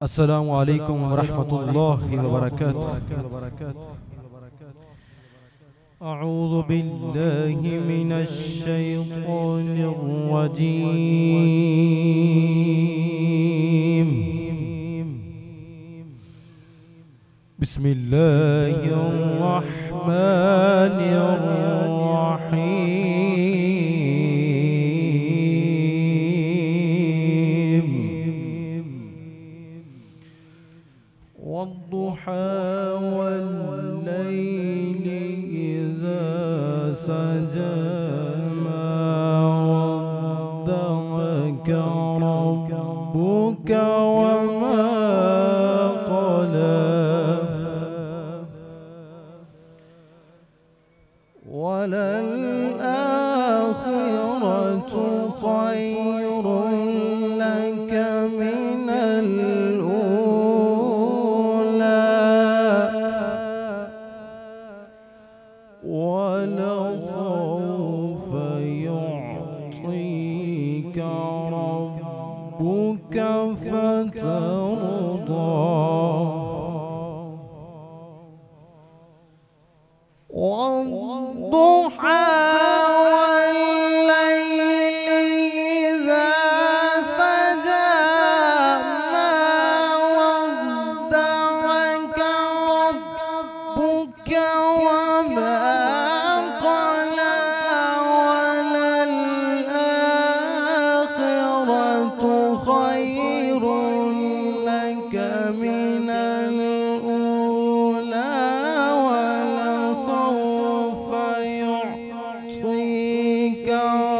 अस्सलामु अलैकुम वरहमतुल्लाहि वबरकातुहू। अऊज़ु बिल्लाहि मिनश शैतानिर रजीम। बिस्मिल्लाहिर रहमानिर रहीम। वद्दुहा वल्लैलि इज़ा सजा मा वद्दअका रब्बुका वमा क़ला वललआखिरतु खैरुन लक मिनल वलसौफ युअतीक रब्बुक फतरदा। वद्दुहा वल्लैलि इज़ा सजा मा वद्दअक रब्बुक वमा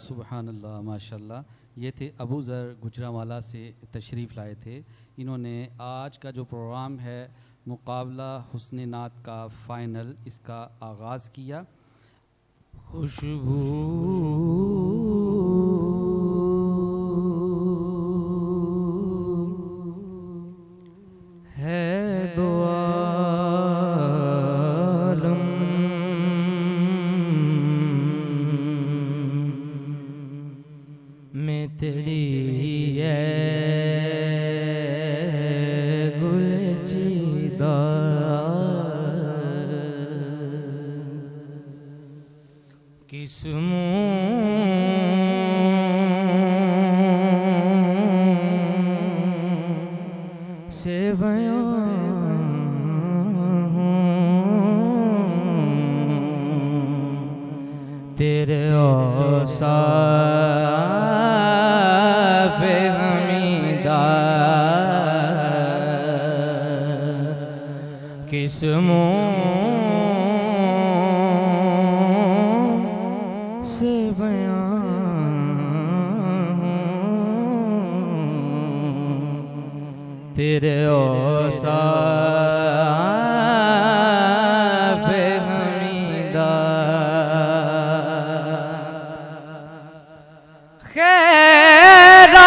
सुबहान अल्लाह, माशाल्लाह। ये थे अबू ज़र गुजरावाला से तशरीफ़ लाए थे। इन्होंने आज का जो प्रोग्राम है मुकाबला हुस्न नात का फ़ाइनल, इसका आगाज़ किया। खुशबू है दो आलम में तेरी किस्मों से बयां तेरे औसाफ़ हमीदा किस्मों से बयां तेरे औसाफ हमीदा खैरात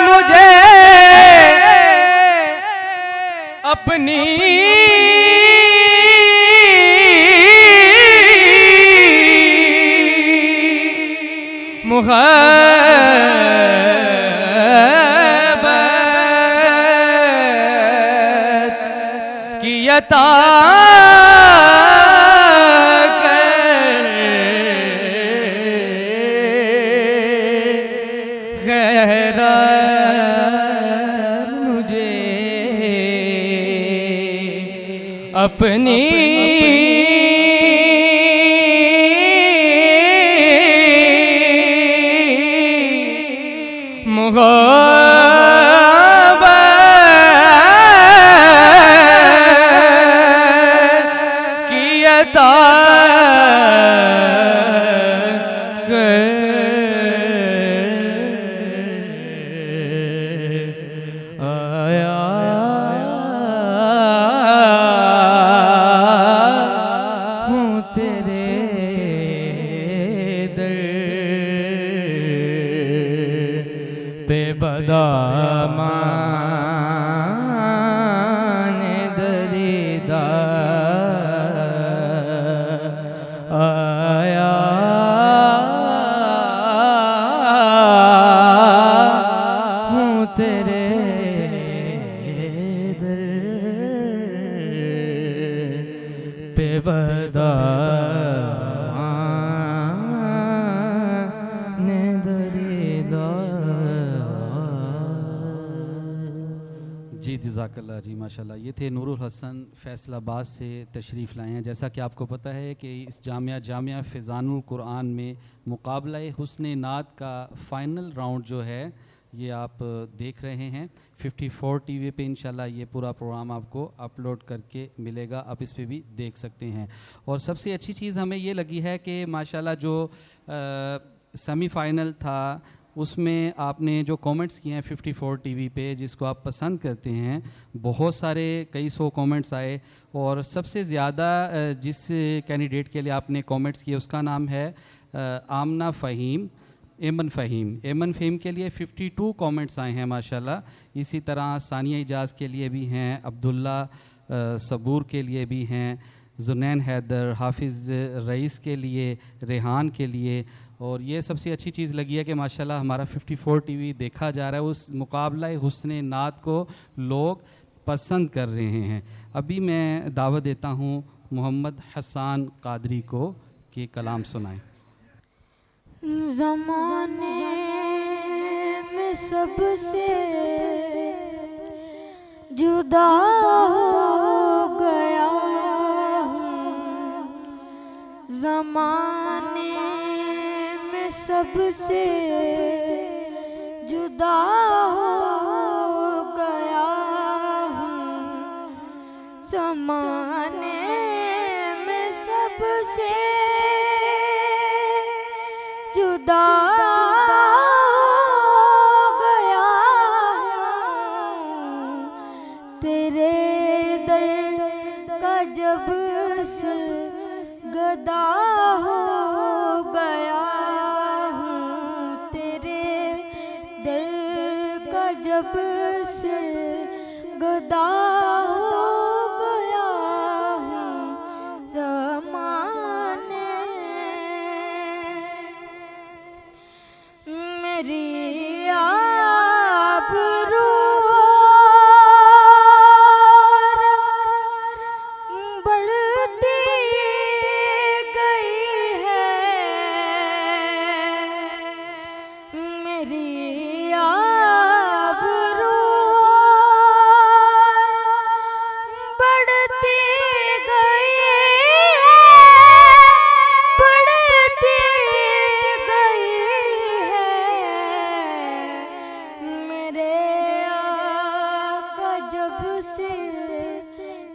मुझे अपनी मुहब्बत की अता कर खैरात मुझे अपनी मुहब्बत की अता आया हूँ तेरे दर पे बदामान दरीदा आया हूँ तेरे दर पे बदामान दरीदा। जी जज़ाकल्लाह जी माशाल्लाह। ये थे नूरुल हसन फैसलाबाद से तशरीफ़ लाए हैं। जैसा कि आपको पता है कि इस जामिया फ़िज़ानुल कुरान में मुकाबला हुस्न नात का फ़ाइनल राउंड जो है ये आप देख रहे हैं 54 टीवी पे। इंशाल्लाह ये पूरा प्रोग्राम आपको अपलोड करके मिलेगा, आप इस पे भी देख सकते हैं। और सबसे अच्छी चीज़ हमें ये लगी है कि माशाल्लाह जो सेमीफ़ाइनल था उसमें आपने जो कमेंट्स किए हैं 54 टीवी पे, जिसको आप पसंद करते हैं, बहुत सारे कई सौ कमेंट्स आए। और सबसे ज़्यादा जिस कैंडिडेट के लिए आपने कमेंट्स किए उसका नाम है आमना फ़हीम, एमन फ़हीम के लिए 52 कमेंट्स आए हैं माशाल्लाह। इसी तरह सानिया इजाज़ के लिए भी हैं, अब्दुल्ला सबूर के लिए भी हैं, जुनैन हैदर, हाफिज़ रईस के लिए, रेहान के लिए। और ये सबसे अच्छी चीज़ लगी है कि माशाल्लाह हमारा 54 टीवी देखा जा रहा है, उस मुकाबला हुस्न नात को लोग पसंद कर रहे हैं। अभी मैं दावत देता हूँ मोहम्मद हसन कादरी को कि कलाम सुनाएं। ज़माने में सबसे जुदा हो गया हूँ, ज़माने में सबसे जुदा हो गया हूँ, ज़माने में सबसे जुदा हो गया हूँ, तेरे दर का जब से गदा हो गया हूँ, तेरे दर का जब से गदा हो गया हूँ, ज़माने मेरी आबरू बढ़ती गई है, मेरी आबरू से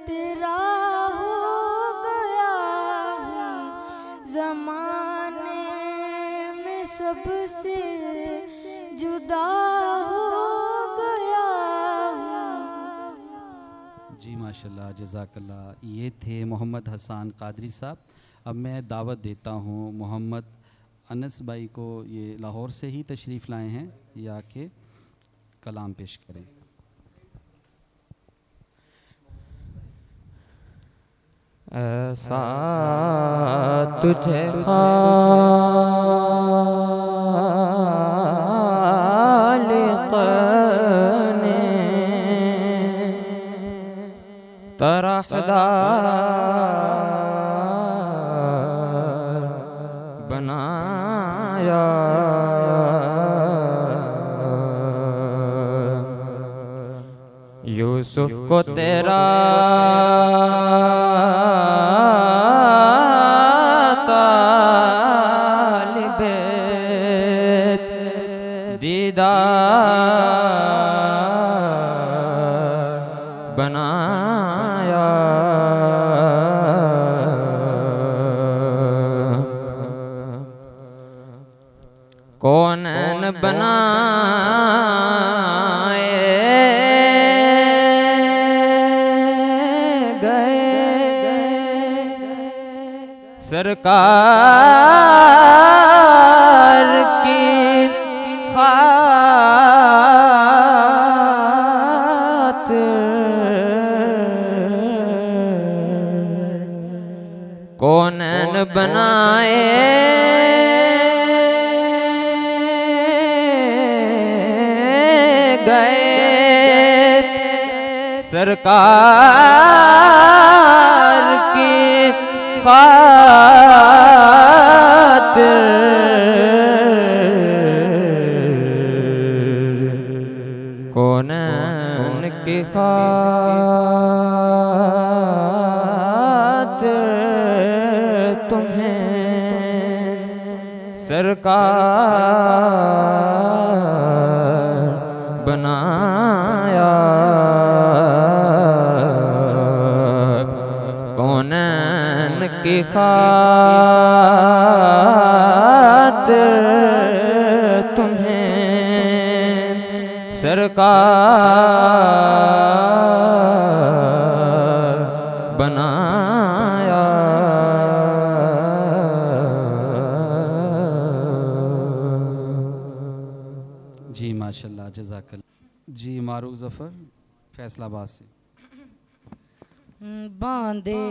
तेरा हो गया हूँ, ज़माने में सबसे जुदा हो गया हूँ। जी माशाल्लाह, जज़ाकल्लाह। ये थे मोहम्मद हसन कादरी साहब। अब मैं दावत देता हूँ मोहम्मद अनस भाई को, ये लाहौर से ही तशरीफ़ लाए हैं, या के कलाम पेश करें। ऐसा तुझे खालिक़ ने तरहदार बनाया, यूसुफ को तेरा तालिबे दीदार बनाया, कौनैन बनाए सरकार की खातिर, कौनैन बनाए गए सरकार की खातिर, कौनैन की खातिर तुम्हें सरकार बनाया, कौनैन की खातिर तुम्हें सरकार बनाया। जी माशाल्लाह, जज़ाकल्लाह। जी मारूफ ज़फ़र फैसलाबाद से। बांधे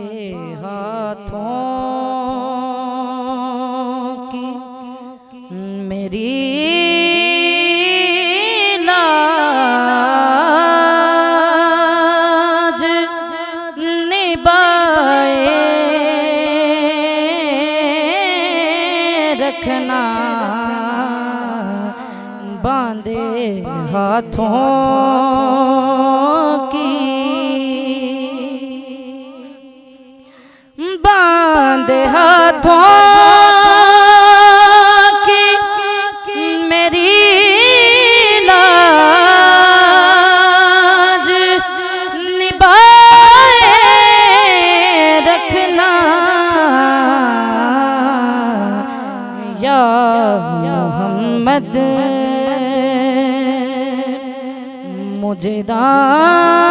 हाथों की मेरी लाज निभाए रखना, बांधे हाथों की, बांधे हाथों की मेरी लाज निभाए रखना, या मोहम्मद मुझे दामन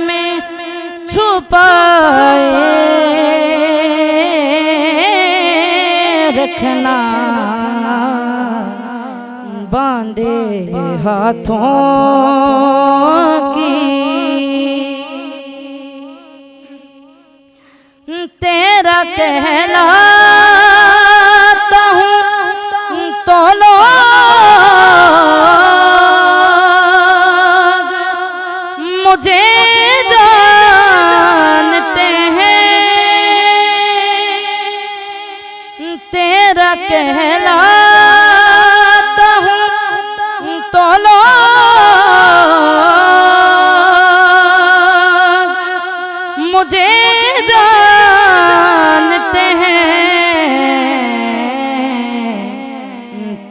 में छुपाए रखना, बांधे हाथों की तेरा कहलाता हूँ तो लोग मुझे जानते हैं, तेरा कहलाता हूँ तो लोग मुझे जानते हैं,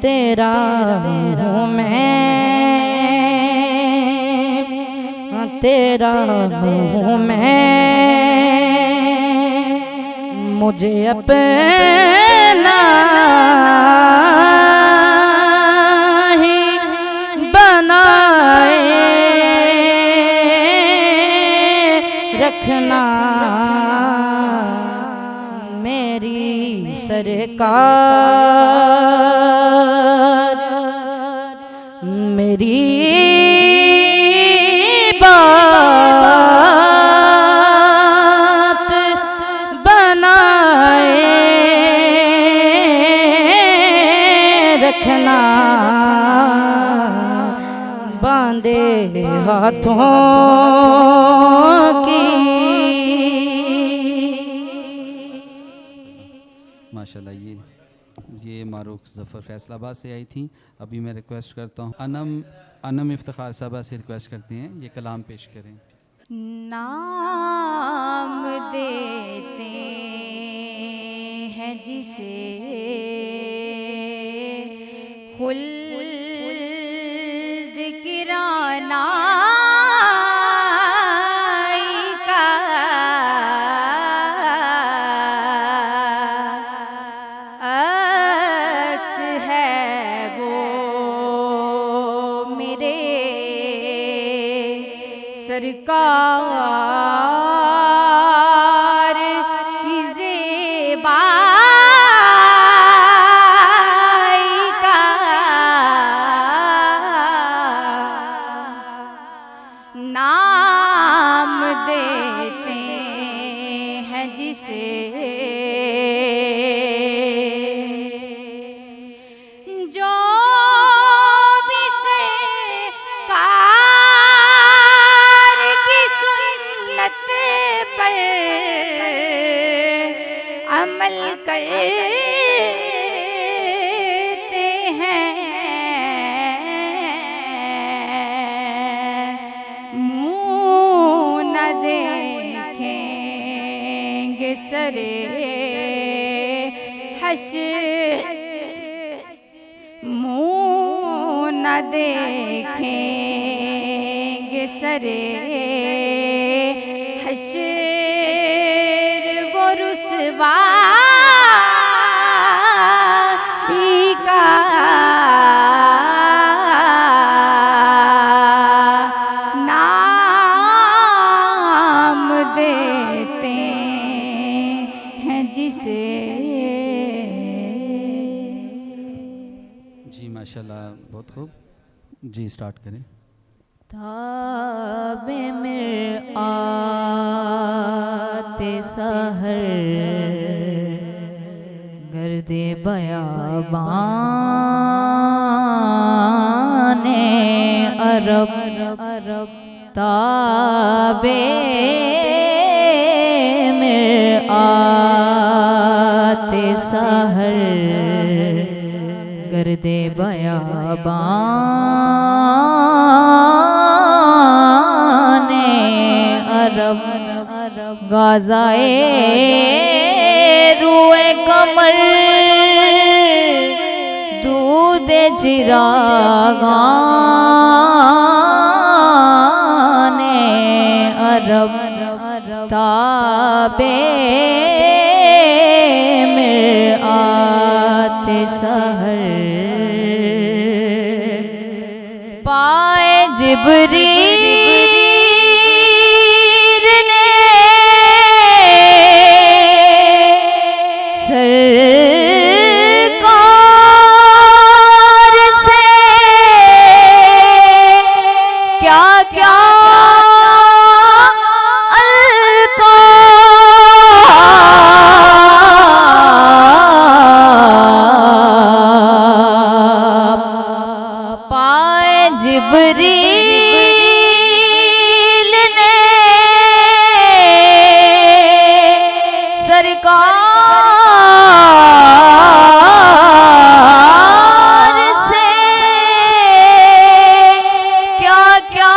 तेरा हूँ मैं, तेरा हूँ मैं, मुझे अपना ही बनाए रखना मेरी सरकार, मेरी बात बनाए रखना, बांधे हाथों की। माशाल्लाह, ये मारूफ ज़फ़र फैसलाबाद से आई थी। अभी मैं रिक्वेस्ट करता हूँ अनम इफ्तिखार साहबा से रिक्वेस्ट करते हैं ये कलाम पेश करें। नाम देते हैं जिसे खुल्द किराना का, अक्स है वो मेरे सरकार की ज़ेबाई का। नाम देते हैं जिसे जो भी सरकार की सुन्नत पर अमल करते हैं, मुँह न देखेंगे सरे हश्र, मुँह न देखेंगे सरे हश्र, वो रुसवाई का। नाम देते हैं जिसे। जी माशाल्लाह, बहुत खूब। जी स्टार्ट करें। ताबे मिरआते सहर गर्दे बयाबाने अरब, ताबे मिरआते सहर गर्दे बयाबाने अरब, गाज़ाए रुए कमर दूध चिरागाने अरब, ताबे मिरआते सहर पाए जिब्रील ने सरकार से क्या क्या जिब्रील ने सरकार से क्या क्या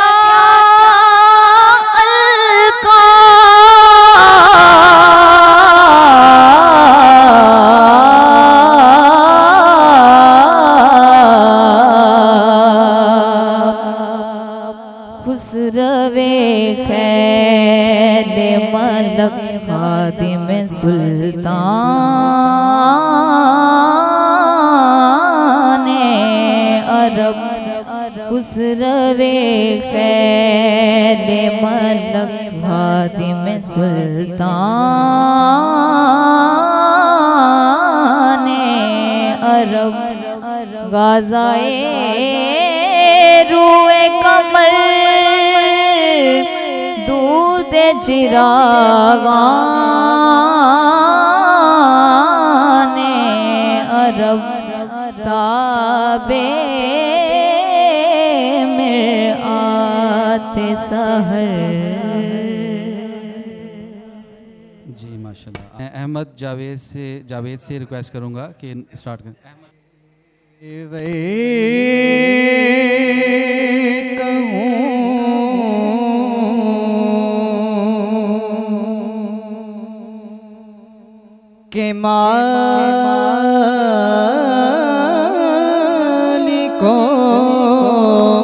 मलक खादिम सुल्तान अरब खुसरवे खैर मलक खादिम सुल्तान अरब गाज़ाए रूए कमर दूध चिरागान अरब ताबे मिरात सहर। जी माशाल्लाह। मैं अहमद जावेद से रिक्वेस्ट करूंगा कि स्टार्ट करें। के मालिको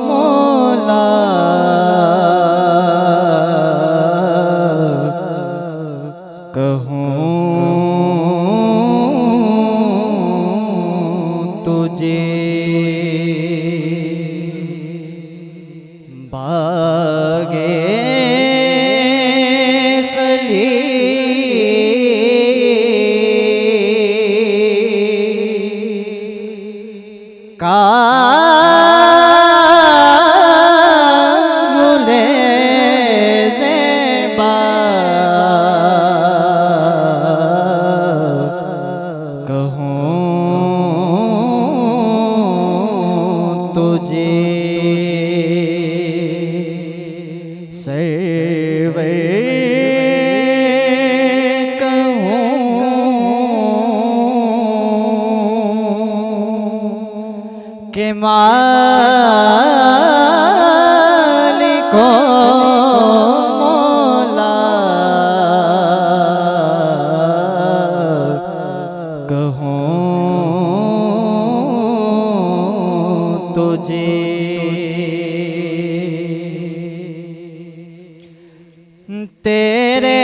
मौला कहूँ तुझे बागे के मालिको मौला कहूँ तुझे तेरे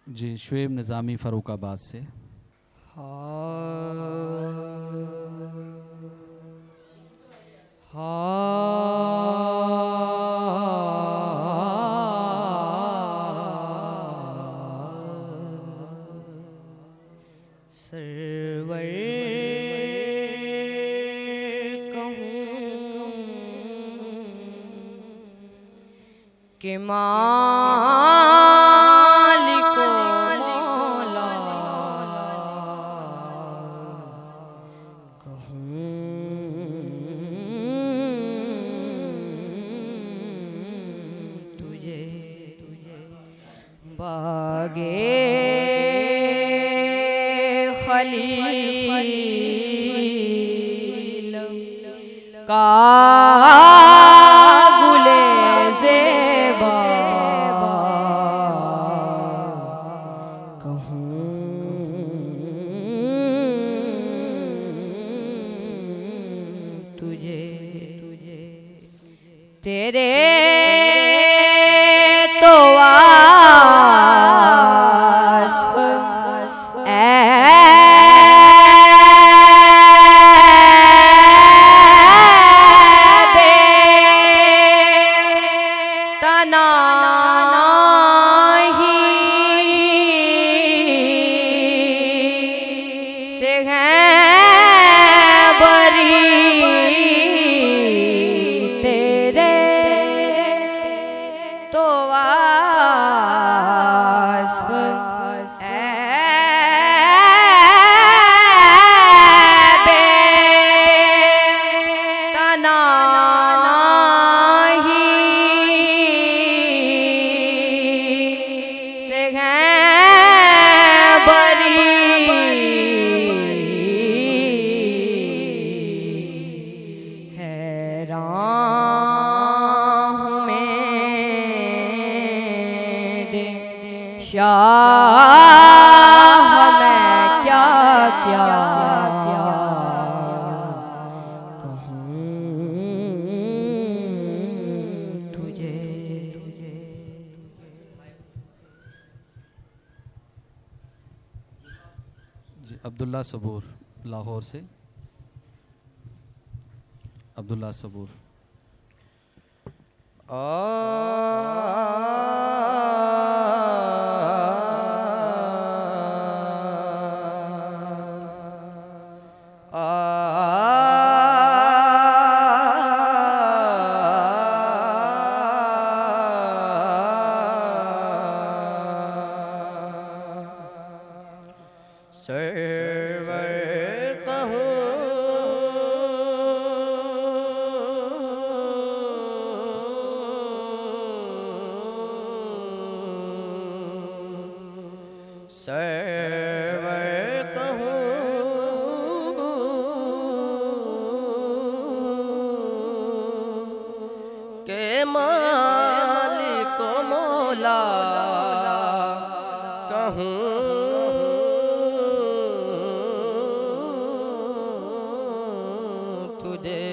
जी शुएब निज़ामी फ़र्रुखाबाद से। सरवर कहूँ के मालिको मौला कहूँ तुझे बागे खलील का गुले ज़ेबा तुझे तेरे तो वास्फ़ ऐबे तनाही से हैं बरी तेरे तो वास्फ़ ऐबे तनाही से हैं बरी हैरान हूँ मेरे शाह मैं क्या क्या कहूँ तुझे। जी अब्दुल्ला सबूर लाहौर से। अब्दुल्ला सबूर। सरवर कहूँ सरवर कहूँ के मालिक मौला कहूँ तुझे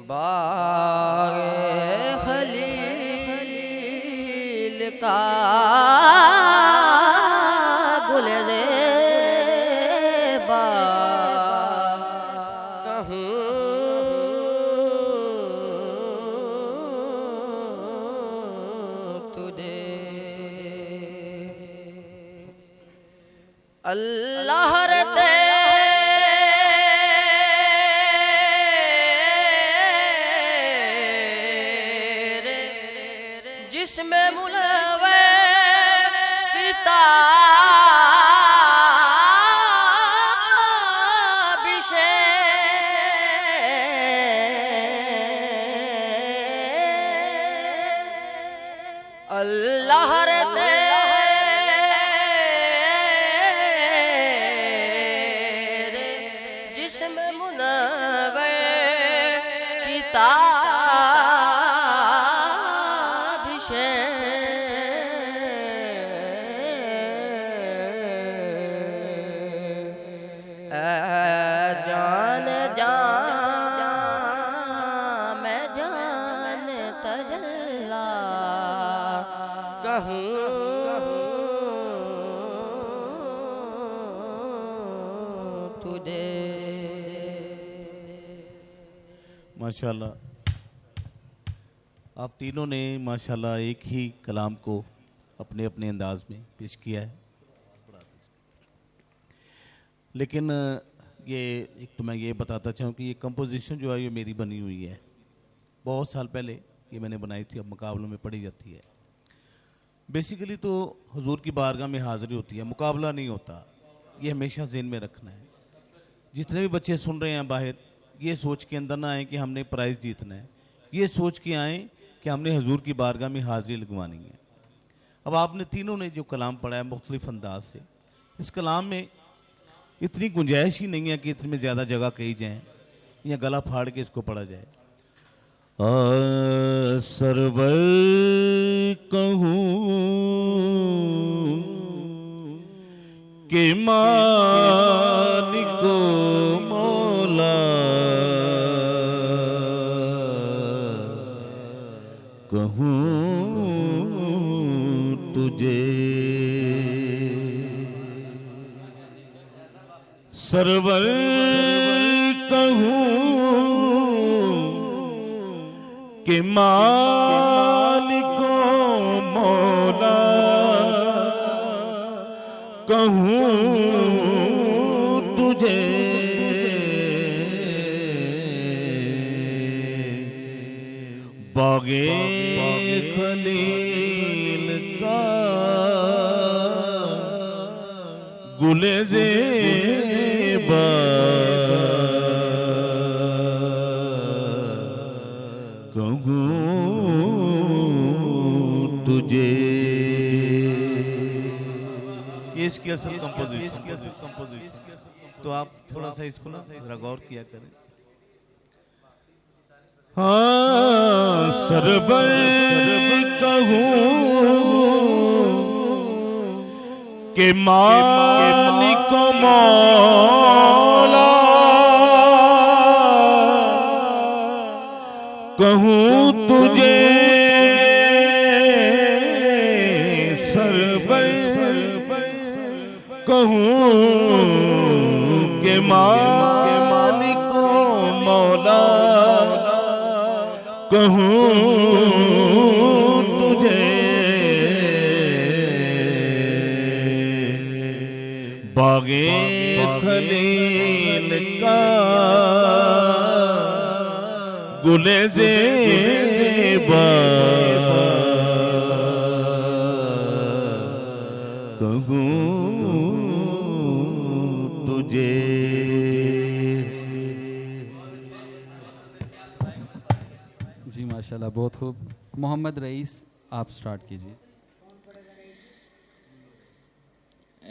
बाग़े खलील का गुल ज़ेबा कहूँ तुझे अल्लाह रते जिसमें मुलवे किताबिशे अल्लाह रते जिसमें मुनव्वर किताबिशे जान जान मैं जान तजल्ला कहूँ तुझे। माशाल्लाह आप तीनों ने माशाल्लाह एक ही कलाम को अपने अपने अंदाज में पेश किया है। लेकिन ये एक तो मैं ये बताता चाहूँ कि ये कंपोजिशन जो है ये मेरी बनी हुई है। बहुत साल पहले ये मैंने बनाई थी, अब मुकाबलों में पढ़ी जाती है। बेसिकली तो हुजूर की बारगाह में हाज़िरी होती है, मुकाबला नहीं होता। ये हमेशा ज़हन में रखना है। जितने भी बच्चे सुन रहे हैं बाहर, ये सोच के अंदर ना आए कि हमने प्राइज़ जीतना है, ये सोच के आएँ कि हमने हुजूर की बारगाह में हाज़िरी लगवानी है। अब आपने तीनों ने जो कलाम पढ़ा है मुख्तलिफ अंदाज से, इस कलाम में इतनी गुंजाइश ही नहीं है कि इसमें ज़्यादा जगह कही जाए। या गला फाड़ के इसको पढ़ा जाए। सरवर कहूँ के मालिको मौला, कहूँ तुझे सरवर कहूँ के मालिको मौला, कहूँ तुझे बागे खलील का गुले ज़ेबा, कहूँ तुझे। ये इसकी असल कंपोजिशन। तो आप थोड़ा सा इसको ना जरा गौर किया करें। हाँ सरवर कहूँ के मालिक मौला, कहूँ तुझे सरवर, कहूँ के मालिक मौला, कहूँ तुझे बागे खलील का गुले ज़ेबा, कहूँ तुझे। जी माशाल्लाह, बहुत खूब। मोहम्मद रईस, आप स्टार्ट कीजिए।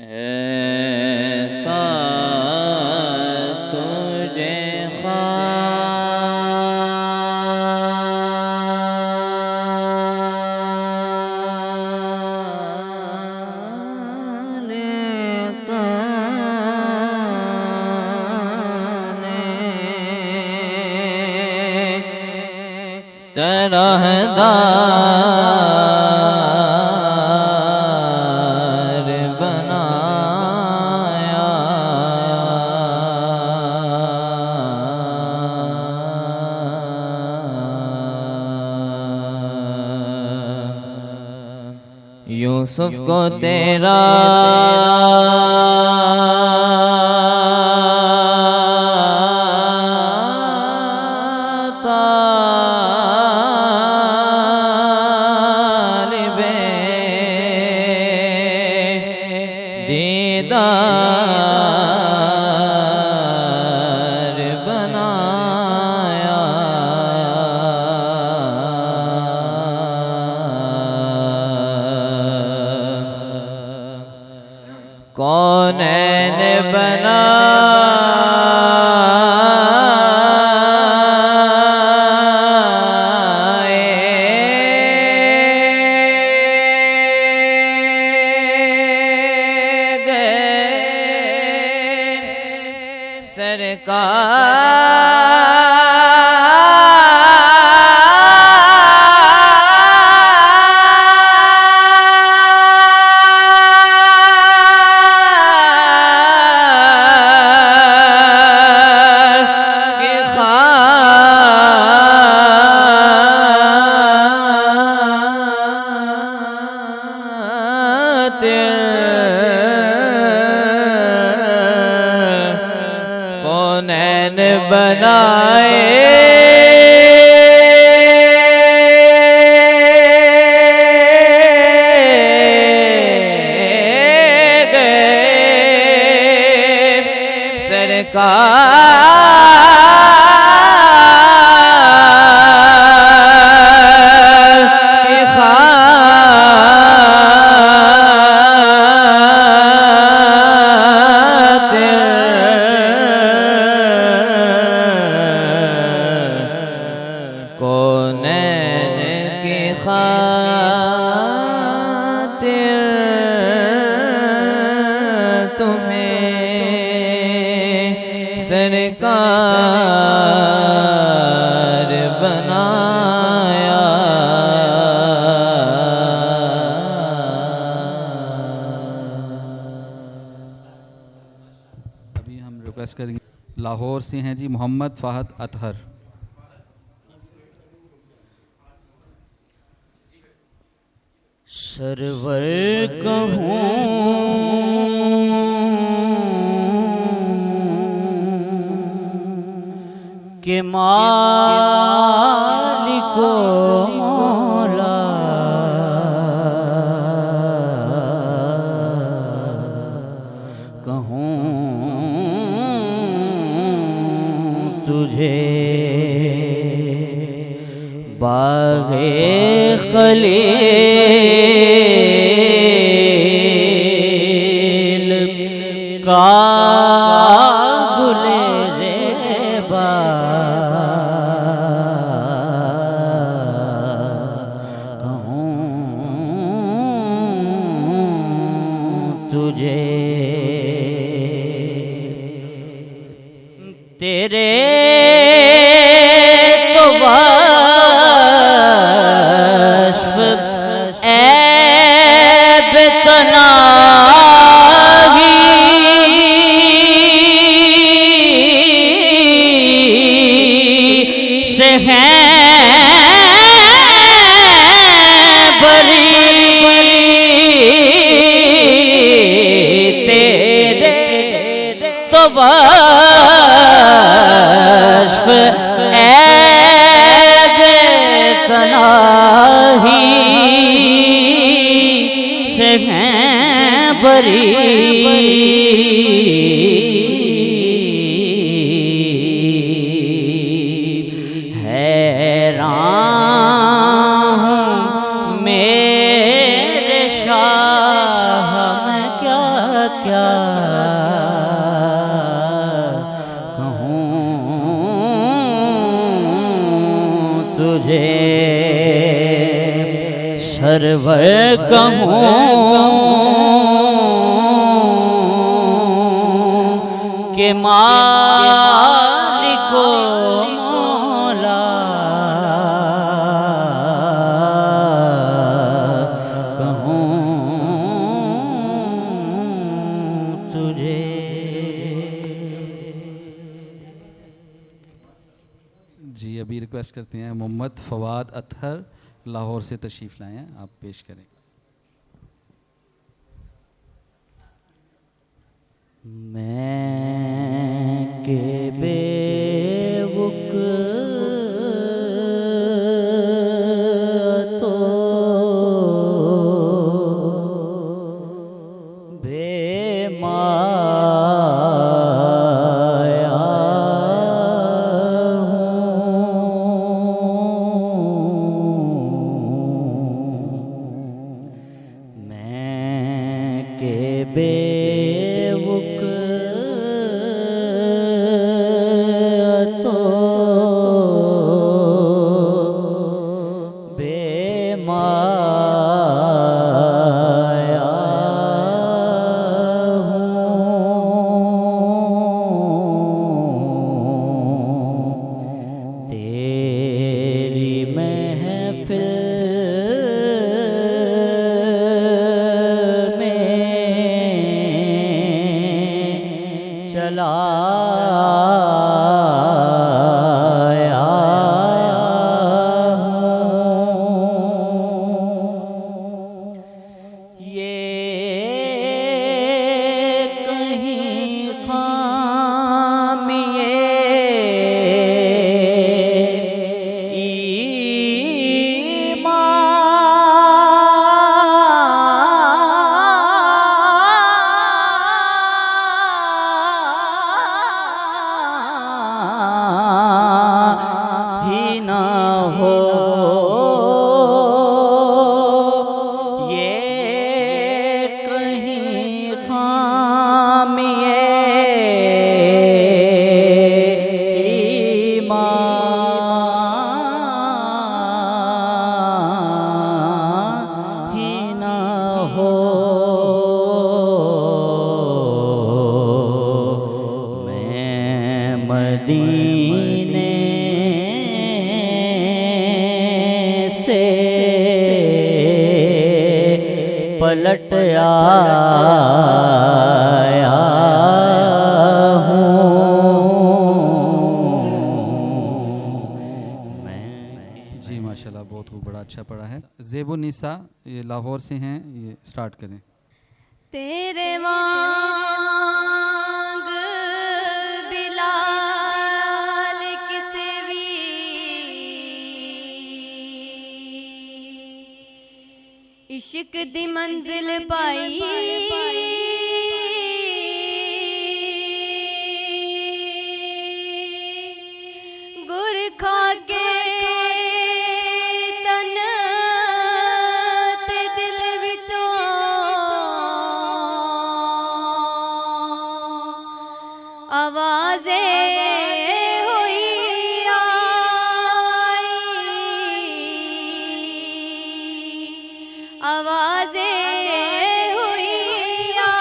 ऐसा तुझे तरहदार बनाया, यूसुफ को तेरा दीदार बनाया, कौनैन कौनैन बनाए गए सरकार की खातिर तुम्हें सरकार बनाया। अभी हम रिक्वेस्ट करेंगे, लाहौर से हैं जी मोहम्मद फ़हद अतहर। सरवर कहूँ के मालिको मौला, कहूँ तुझे बाग़े खलील का गुले ज़ेबा, कहूँ तुझे तेरे तो वास्फ़ ऐब तनाही से हैं बरी, तेरे तो वास्फ़ ऐब तनाही से हैं बरी। हैरान हूँ मेरे शाह, मैं क्या क्या तुझे सरवर कहूँ के मालिको मौला, कहूँ तुझे। जी अभी रिक्वेस्ट करते हैं मोहम्मद फवाद अतहर लाहौर से तशरीफ़ लाए हैं, आप पेश करें। मैं के बेवुक तो बेमाया हूँ, मैं के बेवुक तो बेमाया हूँ, तेरी महफ़िल में चला आया हूँ मैं। जी माशाल्लाह, बहुत खूब, बड़ा अच्छा पढ़ा है। ज़ेबुन्निसा ये लाहौर से हैं, ये स्टार्ट करें। तेरे वांग बिलाल किसे भी इश्क दी मंजिल पाई गुर खा के तन ते दिल विचों आवाज़े हुई आई, आवाज़े हुई आई।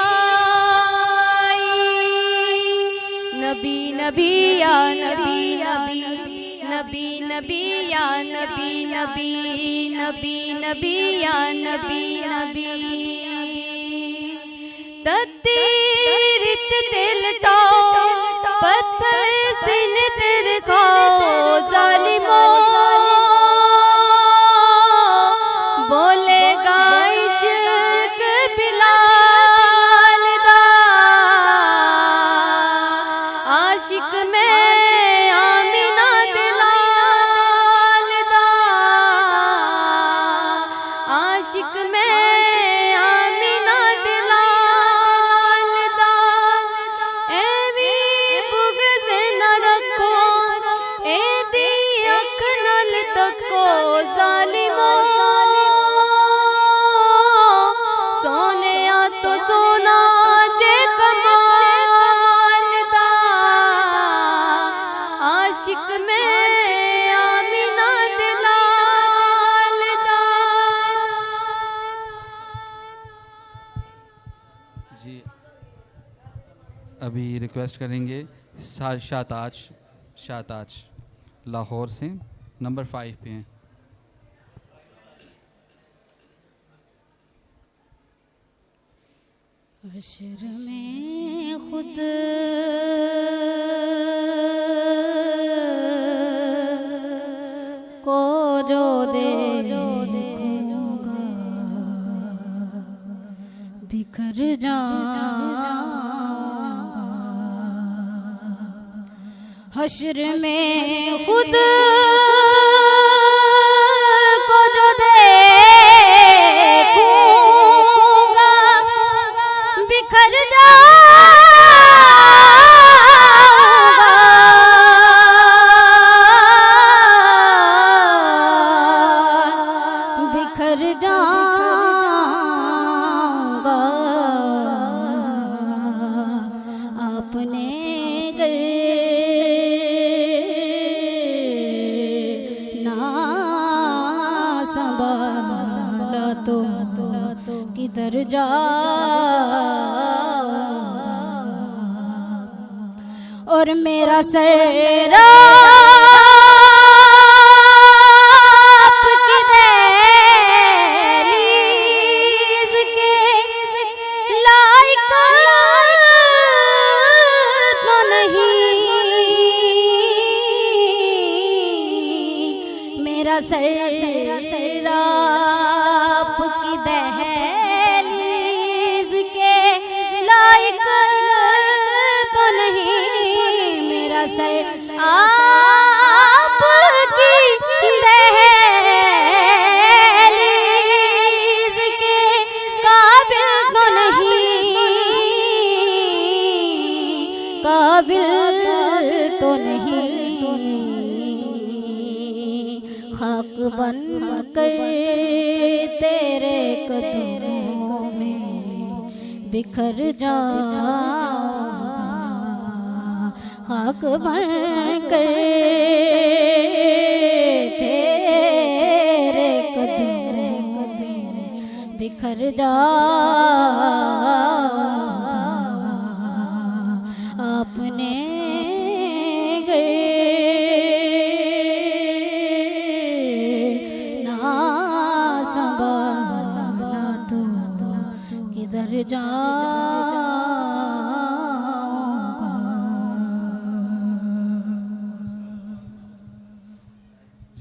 नबी नबी या नबी नबी, नबी नबी या नबी नबी, नबी नबी या नबी नबी। तत्तीरित दिल टो पत्थर सिन तेर खाओ जालिमो बोलेगा इश्क बिलाल दा आशिक में आमिना दिलाल दा आशिक में आमिना दिलाल दा एवी बुग़्ज़ न रखो एदी अख नल तको ज़ालिमो सोने तो सोना जे कमाल दा आशिक में आमिना दिलाल दा। जी अभी रिक्वेस्ट करेंगे शाताज लाहौर से, नंबर 5 पे हैं। हश्र में खुद को जो देखूंगा बिखर जाऊंगा। हश्र में खुद को जो देखूंगा बिखर जाऊंगा, बिखर जाऊंगा। अपने घर ना संभाला तो किधर जा। और मेरा सर आपकी दहलीज़ के लायक तो नहीं। मेरा सर आपकी दहलीज़ के लायक तो नहीं। मेरा सर आपकी दहलीज़ के काबिल तो नहीं, काबिल तो नहीं। खाक बन कर तेरे कदमों में बिखर जाऊंगा। खाक बन कर तेरे कदमों में बिखर जाऊंगा। अपने ना संभाला तो किधर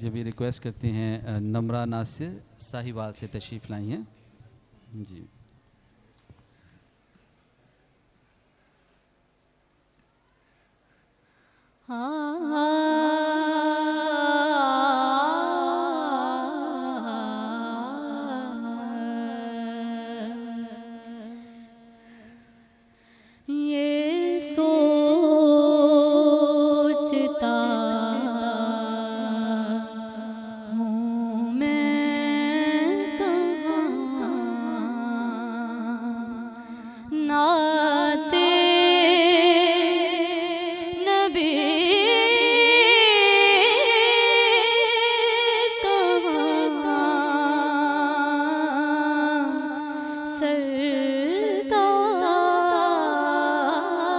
ये भी रिक्वेस्ट करते हैं नम्रा नासिर साहिवाल से तशरीफ़ लाई हैं जी। ये सोचता हूँ मैं कहाँ नाते नबी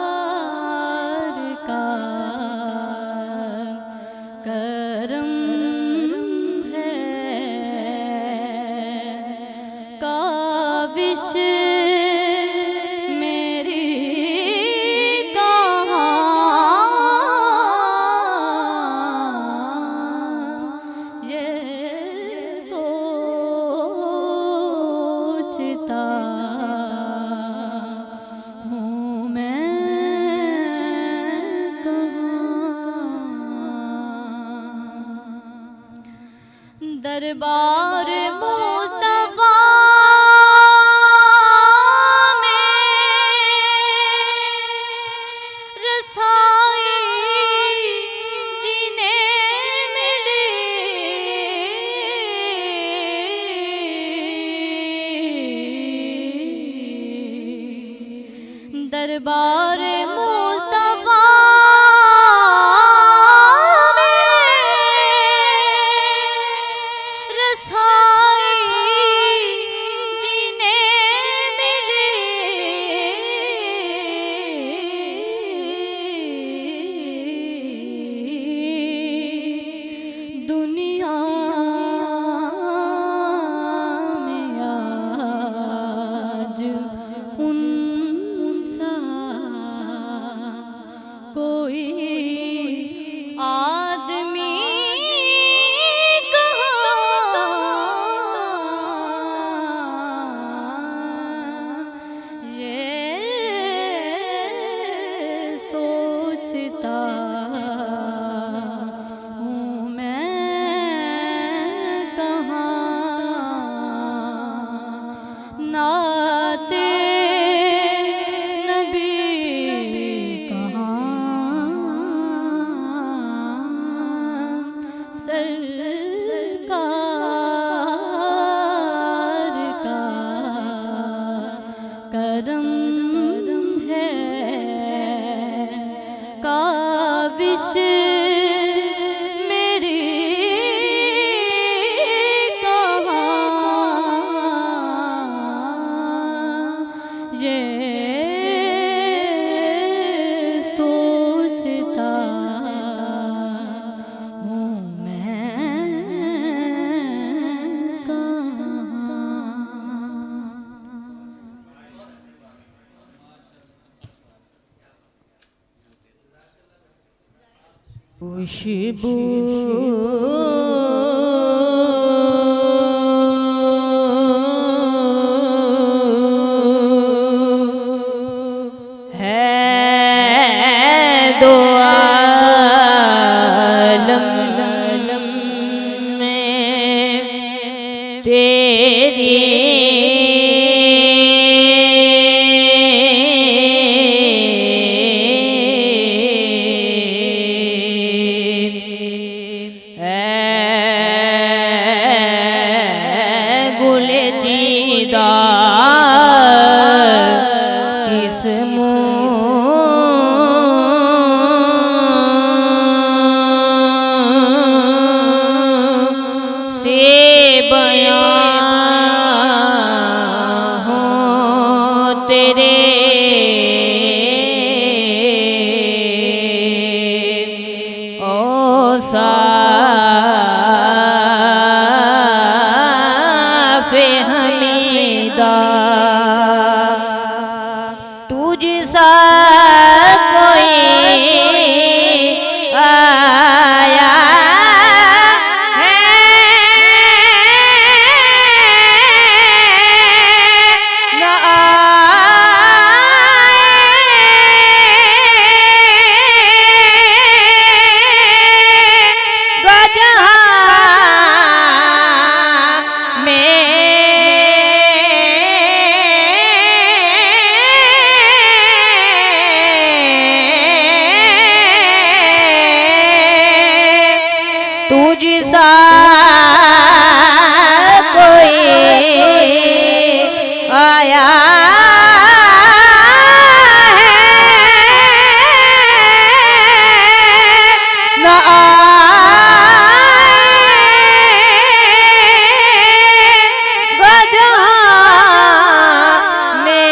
सरकार का करम है काबिश मेरी कहाँ ये सोचता हूँ मैं कहाँ दरबार मुस्तफा में रसाई जिन्हें मिली दरबार मुस्तफा में रसाई जिन्हें मिली दुनिया में आज उनसा कोई आदमी कहाँ ये सोचता हूँ मैं कहाँ नाते नबी कहाँ सरकार का करम है काबिश मेरी कहाँ ये सोचता हूँ मैं खुशबू है दो आलम में तेरी गुले जीदा किस से बयां हो तेरे साफ़े हमीदा सा कोई आया है न आएगा जहाँ में तुझसा कोई आया है न आएगा जहाँ में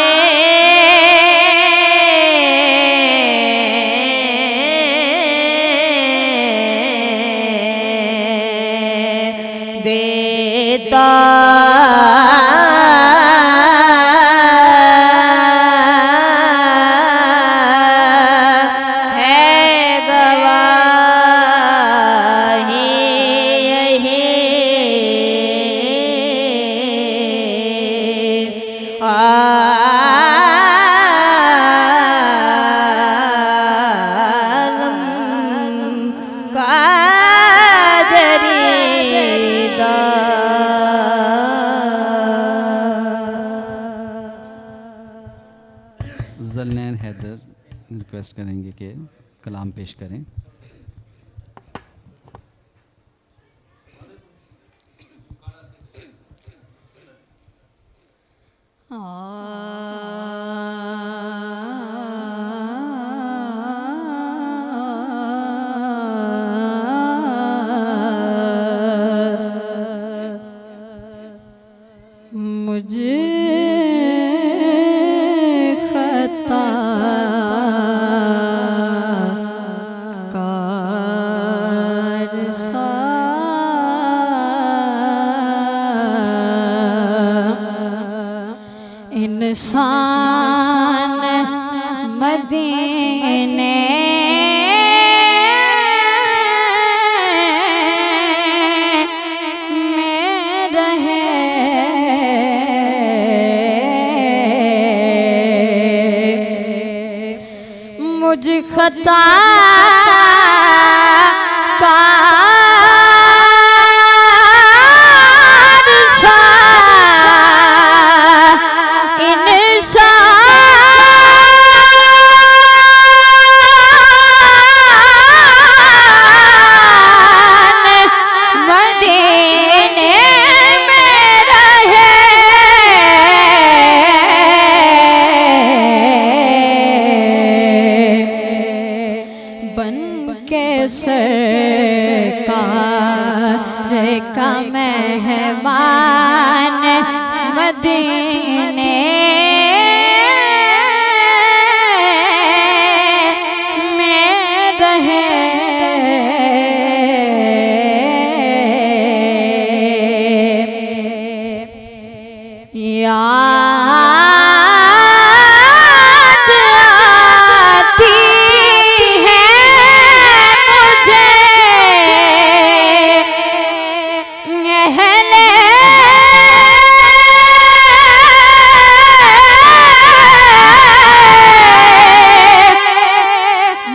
देता है गवाही यही आलम का जरीदा। जलनैन हैदर रिक्वेस्ट करेंगे कि कलाम पेश करें। मुझे खता कार सा इंसान मदीने में रहे मुझ खता कार सा इंसान मदीने में रहे बन के सरकार का मेहमान मदीने में रहे याद आती है मुझे अहले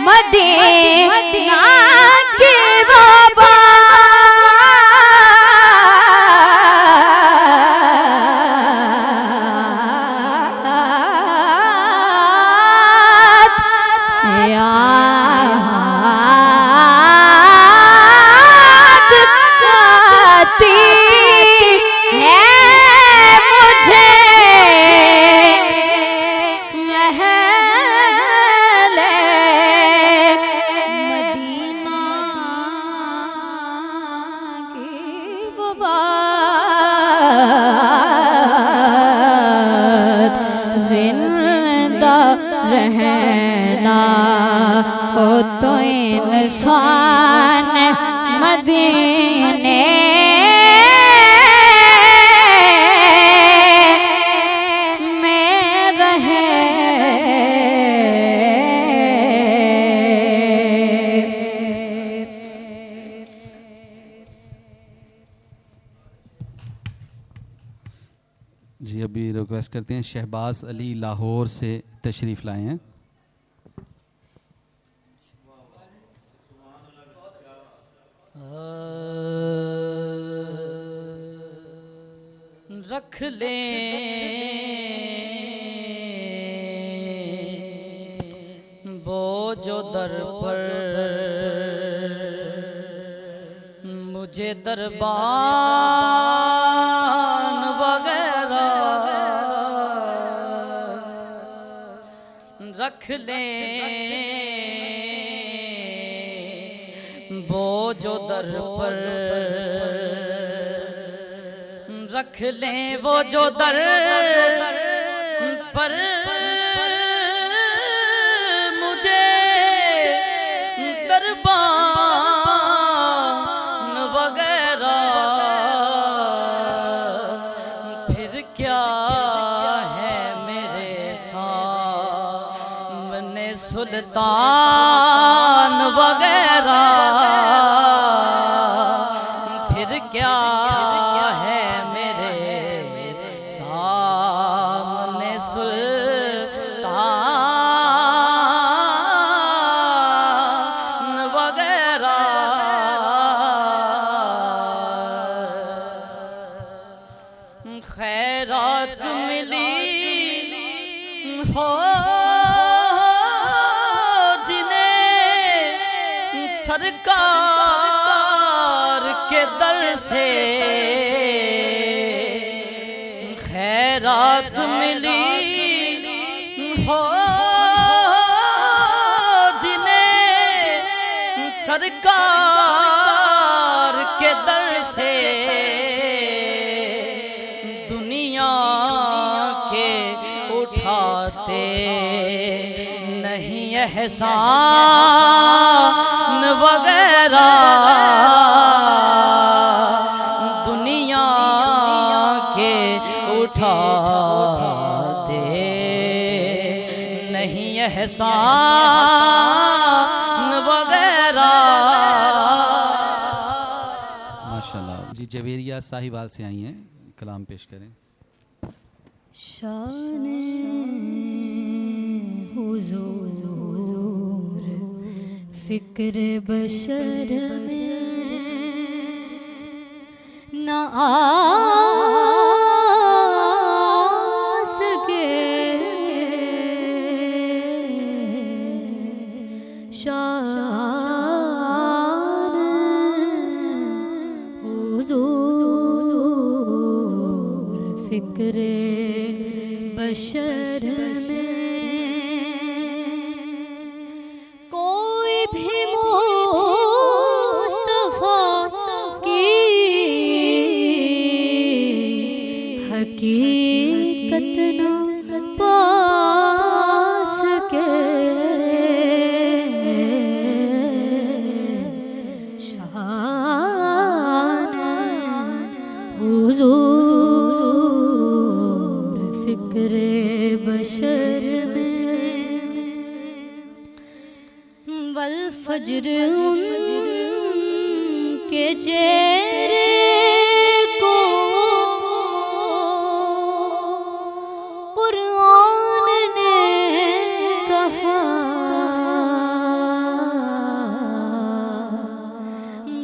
मदीना की बाबा याद आती है मुझे अहले मदीना की बात जिंदा रहना हो तो इंसान मदीने में रहे। रिक्वेस्ट करते हैं शहबाज अली लाहौर से तशरीफ़ लाए हैं। रख ले वो जो दर पर मुझे दरबान वगैरह रख ले वो जो दर पर रख ले वो जो दर पर मुझे दरबान वगैरह फिर क्या है मेरे सामने सुल्तान वगैरह फिर क्या है मेरे सामने सुल्तान वगैरह खैरात मिली हो जिन्हें सरकार के दर से खैरात मिली हो जिन्हें सरकार के दर से दुनिया के उठाते नहीं एहसान वगैरह दुनिया के उठाते नहीं एहसान वगैरह। माशाल्लाह जी। जवेरिया साहिवाल से आई हैं, कलाम पेश करें। शाने हुजूर फिक्र बशर में न आ सके शान हुजूर फिक्र बशर में कोई भी मुस्तफा की हकीकत न पा सके शान हुजूर फिक्र बशर में वल फज्र के चेहरे को कुरान ने कहा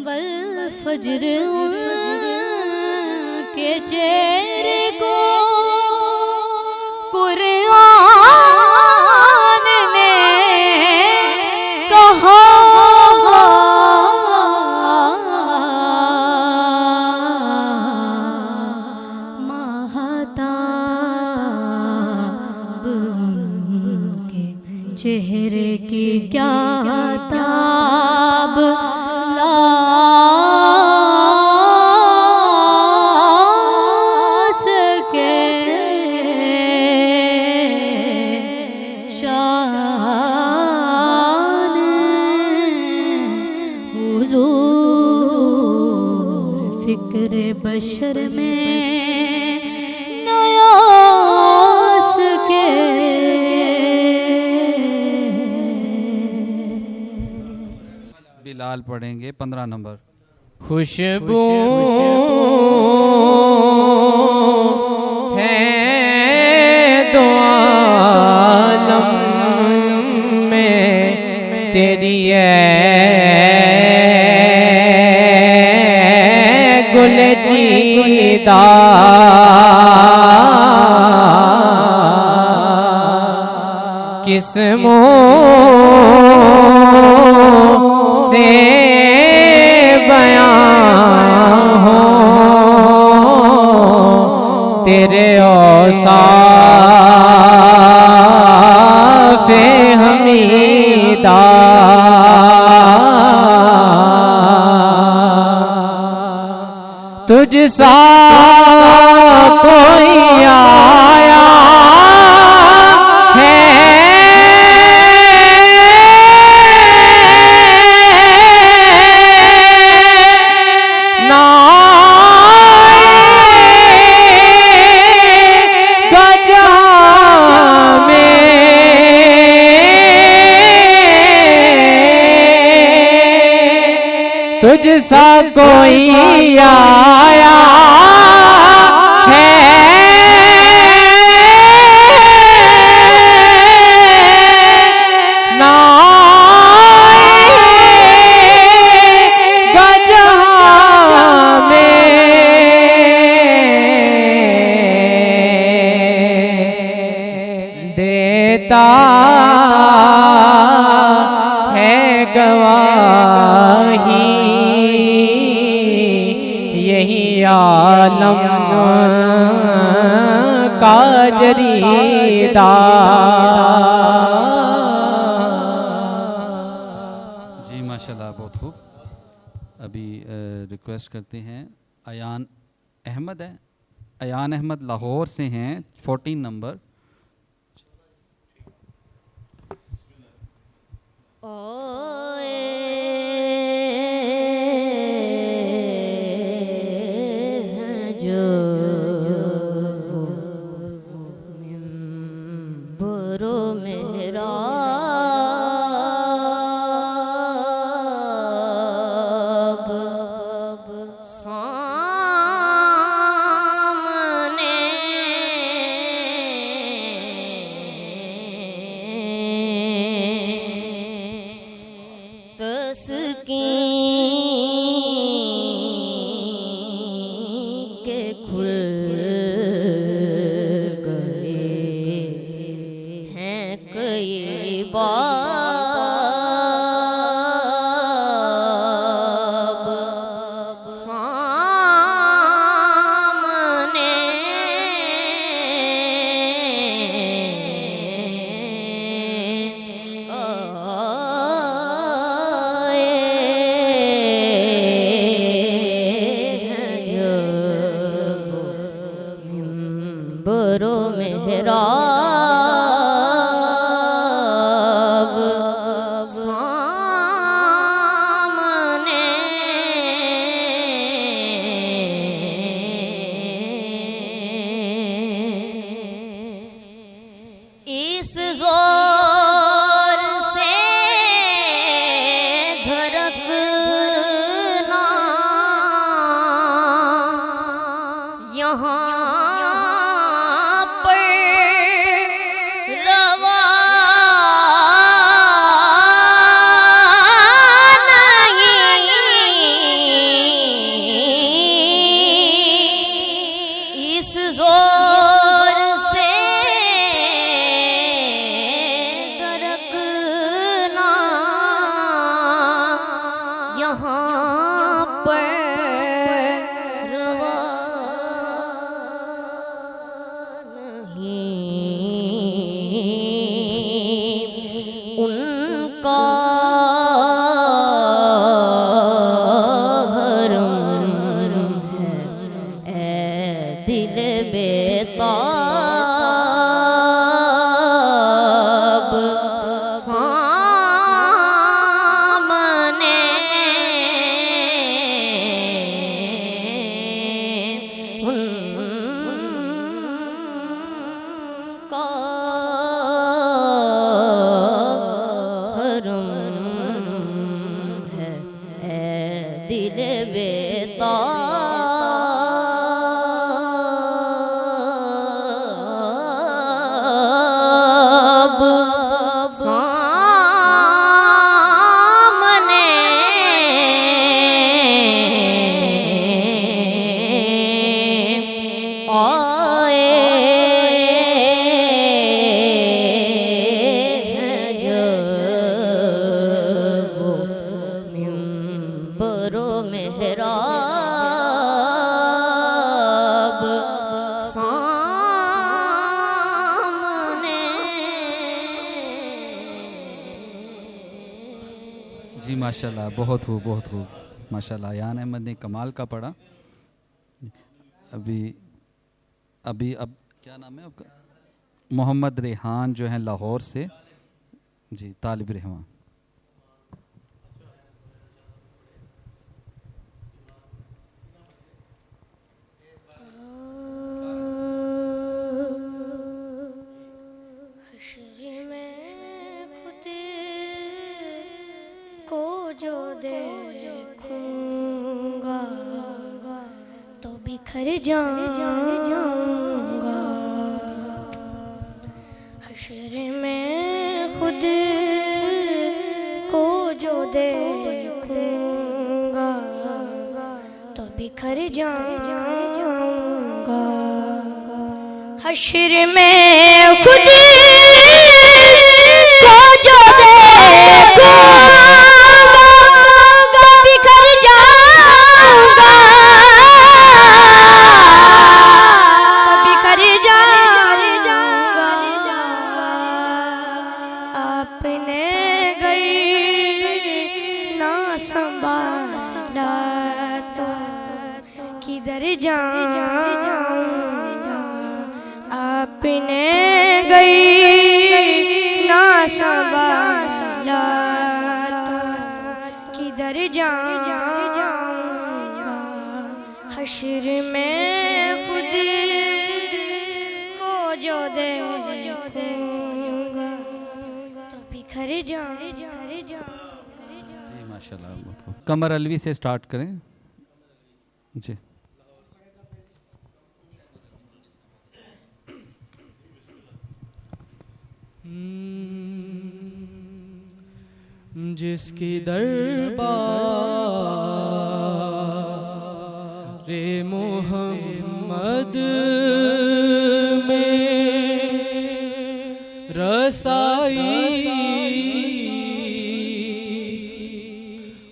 वल फज्र के चेहरे को कुरान ने कहा महताब उनके चेहरे की क्या ताब ला सके शान हुजूर फिक्र बशर में नया सके। बिलाल पढ़ेंगे 15 नंबर। खुशबू है तेरी गुल जीदा किस्मों से बयां हो तेरे औसाफ़े हमीदा तुझ सा कोई आया है ना गजा में तुझ सा कोई आया है ना गजा में देता है गवाही यही आलम का जरीदा। जी माशाल्लाह, बहुत खूब। अभी रिक्वेस्ट करते हैं अयान अहमद है, अयान अहमद लाहौर से हैं, 14 नंबर। जो मिंबरो मेहराब सामने तस्कीन के खुल गए हैं कई बाब सामने बरो मेहराब सामने इस जोर से धड़कना यहाँ यहाँ पर रवा नहीं उनका हरम है ए दिल बेताब सामने उनका हरम है ए दिल बेताब सामने जी माशाल्लाह, बहुत खूब माशाल्लाह। यान अहमद ने कमाल का पढ़ा। अभी अभी अब क्या नाम है आपका? मोहम्मद रेहान जो हैं लाहौर से, जी तालिब रहमान। हश्र में खुद को जो देखूंगा तो बिखर जाऊंगा। हश्र में खुद को जो देखूंगा तो बिखर जाऊंगा। हश्र में खुद को जो देखूंगा तो बिखर जाऊंगा। बिखर जाऊंगा। आपने गई ना संभाला तो किधर जाऊंगा। आपने गई ना संभाला तो किधर जाऊंगा। हश्र में खुद को जो देखूंगा तो बिखर जाऊंगा। जी माशाल्लाह, बहुत खूब। कमर अलवी से स्टार्ट करें जी। जिसकी दरबार रे मोहम्मद में रसाई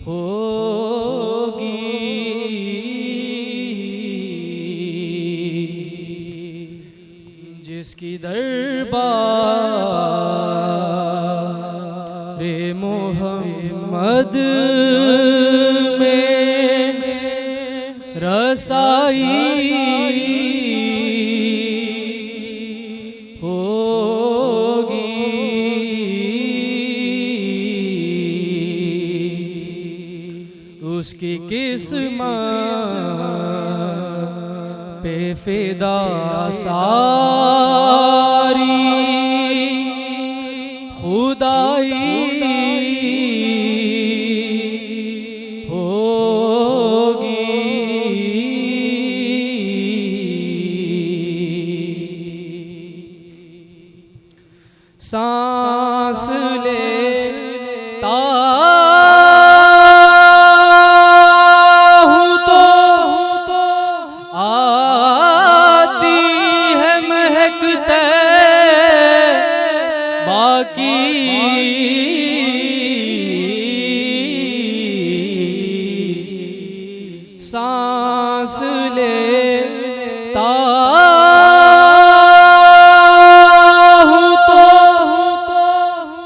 होगी। जिसकी दरबार रे मोहम्मद में रसाई होगी। उसकी किस्मत पे फिदा सारी खुदाई होगी। सांस लेता हूँ तो आती है महकते बाकी। सांस लेता हूँ तो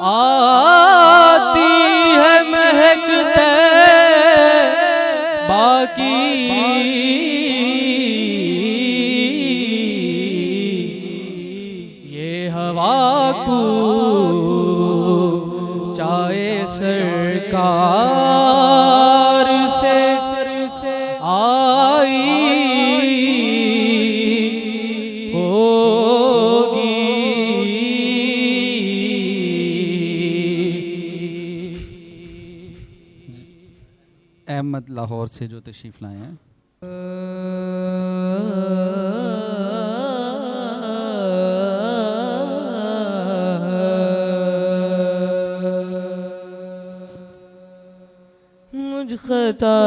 आती है महकते बाकी। ये हवा को चाहे सरकार से आई होगी। अहमद लाहौर से जो तशरीफ़ लाए हैं। मुझ खता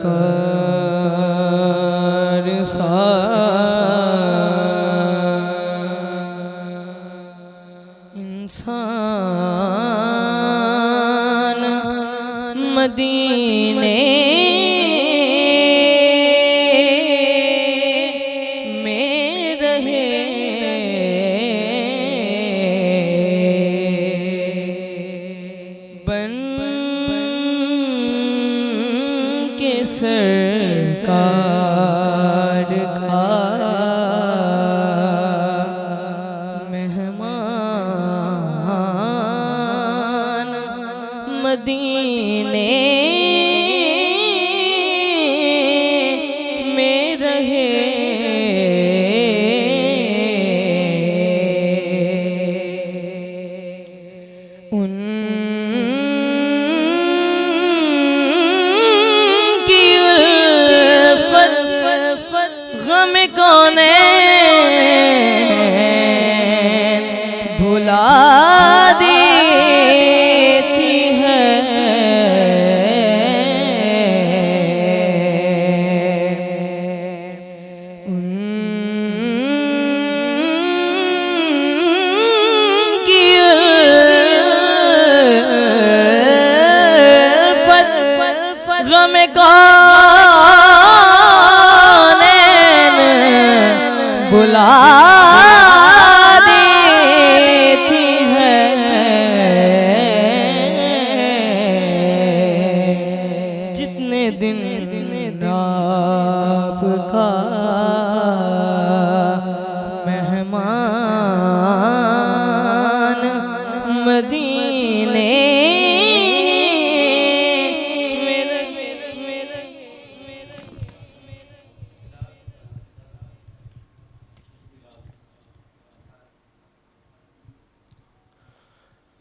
कार इंसान मदीने में रहे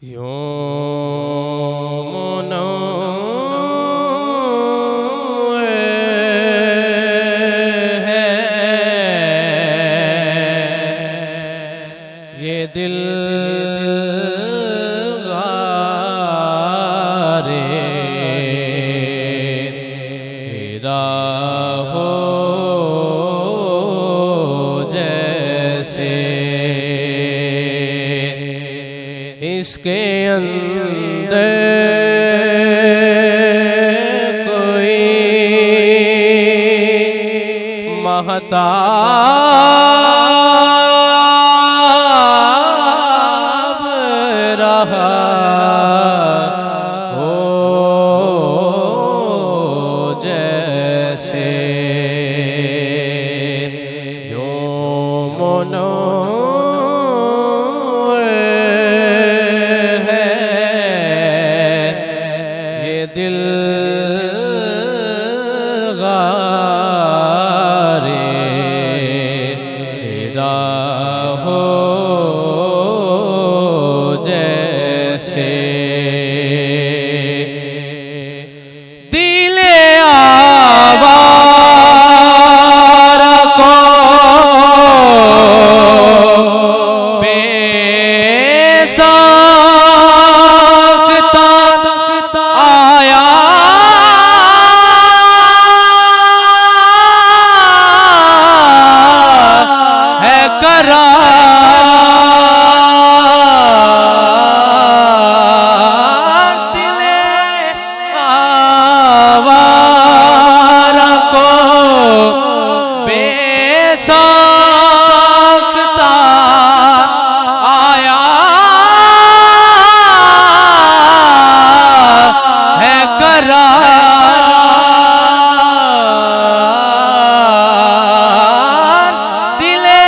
ये दिल गारे हेरा हो जैसे इसके अंदर कोई महताब रहा हो जैसे योमनो दिल गारे हेरा हो जैसे दिले आवारा को बेसाख्ता आया है करार दिले आवारा को बेसाख्ता आया है करार दिले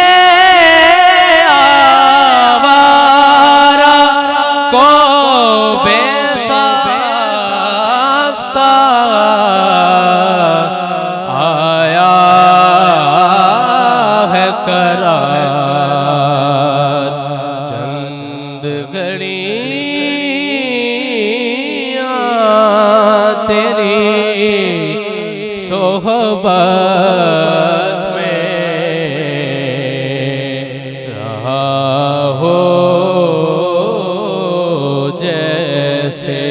आवारा को बेसाख्ता आया है करार चंद घड़ियां तेरी सोहबत में रहा हो जैसे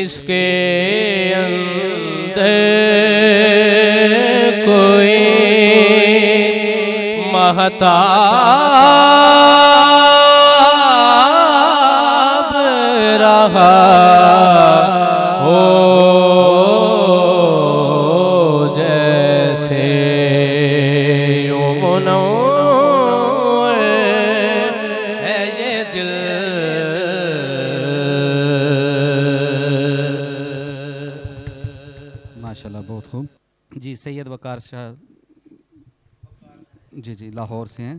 इसके अंदर कोई महताब रहा हो जैसे योमनो है ये दिल माशाल्लाह बहुत खूब। जी सैयद वकार शाह जी जी लाहौर से हैं।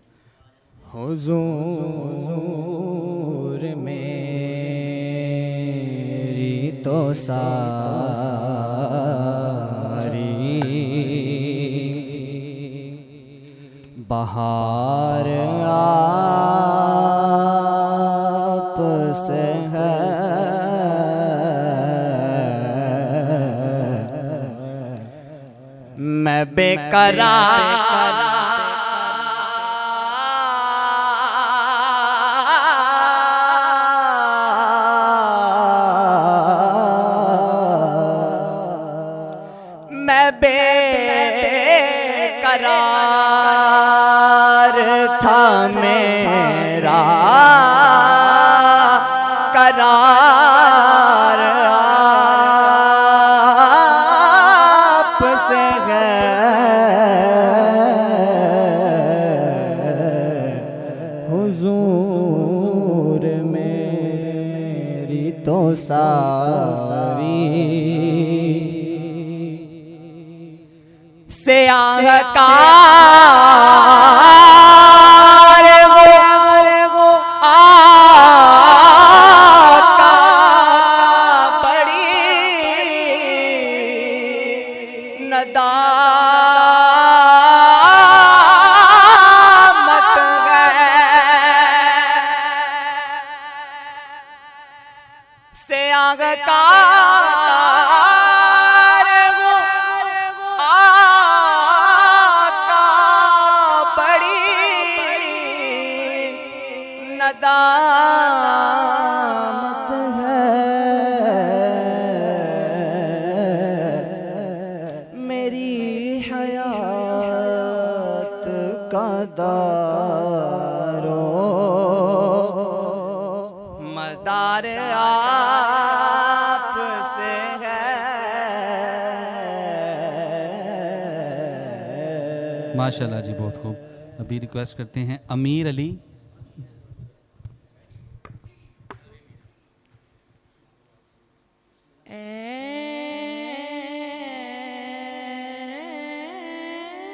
हुजूर मेरी तो सारी बहार आप से है, मैं बेकरार बेकरार था मेरा करार आप से है, हुजूर मेरी तो सारी से आहकार वो आका बड़ी नदामत है, दामत है, मेरी हयात का दारो मदार आप से है। माशाल्लाह जी, बहुत खूब। अभी रिक्वेस्ट करते हैं अमीर अली।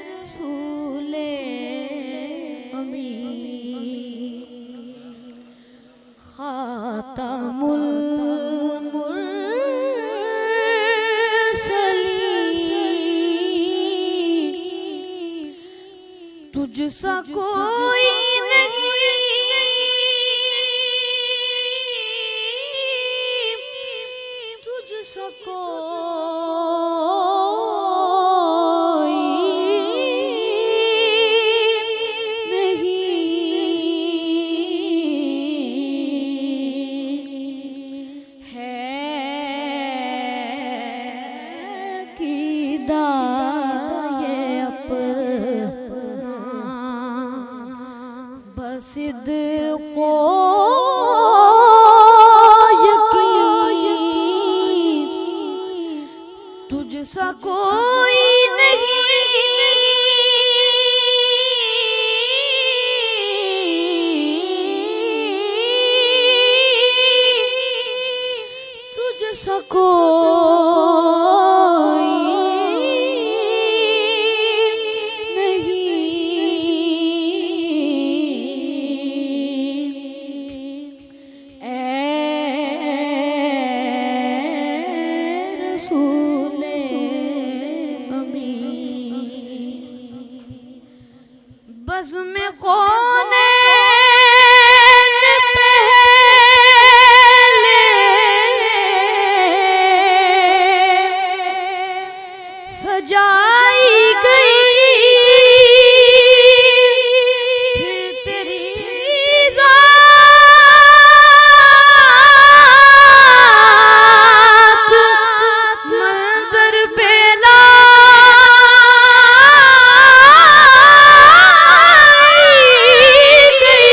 रसूले अमी खातमुल मुरसलीन, तुझसा कोई नहीं, तुझसा कोई नहीं है कीदा ये अपना बसिद को यकीन, तुझसा कोई नहीं, तुझसा कोई नहीं। ऐ रसूले अमी बज़ में कौनैन पहले सजाई गई, फिर तेरी ज़ात मंज़र पे लाई गई।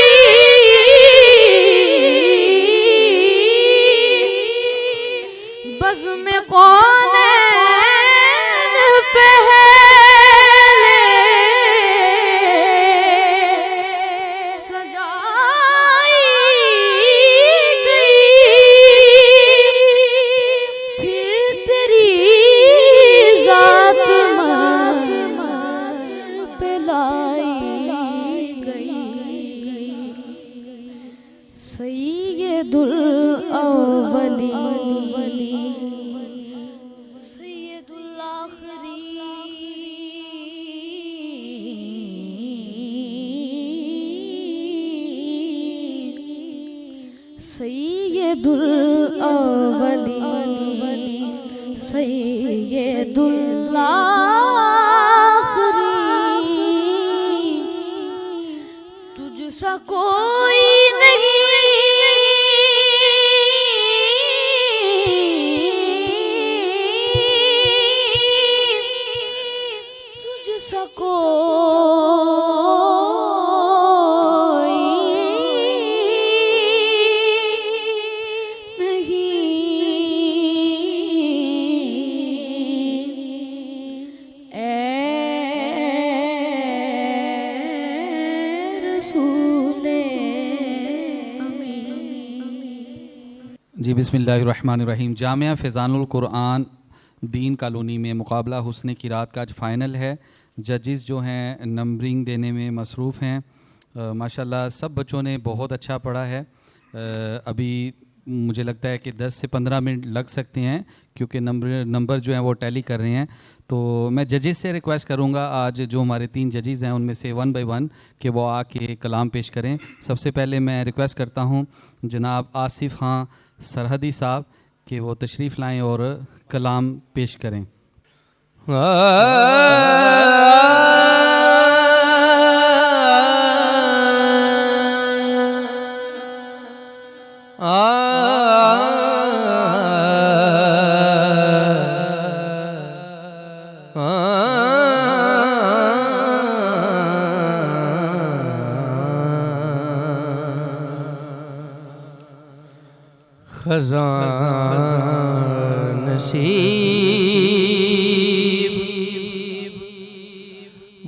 बज़ में कौनैन पहले सजाई गई, फिर तेरी ज़ात मंज़र पे लाई गई। सैयदुल अव्वलीन सैयदुल आखिरीन, सैयदुल अव्वलीन सैयदुल आखिरीन, तुझसा कोई नहीं, तुझसा कोई नहीं। ऐ रसूले अमी। जी बिस्मिल्लाहिर्रहमानिर्रहीम। जामिया फ़ैज़ानुल कुरआन दीन कॉलोनी में मुकाबला हुस्न किरात का आज फ़ाइनल है। जजेस जो हैं नंबरिंग देने में मसरूफ़ हैं। माशाल्लाह सब बच्चों ने बहुत अच्छा पढ़ा है। अभी मुझे लगता है कि 10 से 15 मिनट लग सकते हैं क्योंकि नंबर जो हैं वो टैली कर रहे हैं। तो मैं जजेस से रिक्वेस्ट करूंगा आज जो हमारे 3 जजेस हैं उनमें से 1 बाय 1 कि वो आके कलाम पेश करें। सबसे पहले मैं रिक्वेस्ट करता हूं जनाब आसिफ खां सरहदी साहब कि वो तशरीफ़ लाएं और कलाम पेश करें। खजान नसीब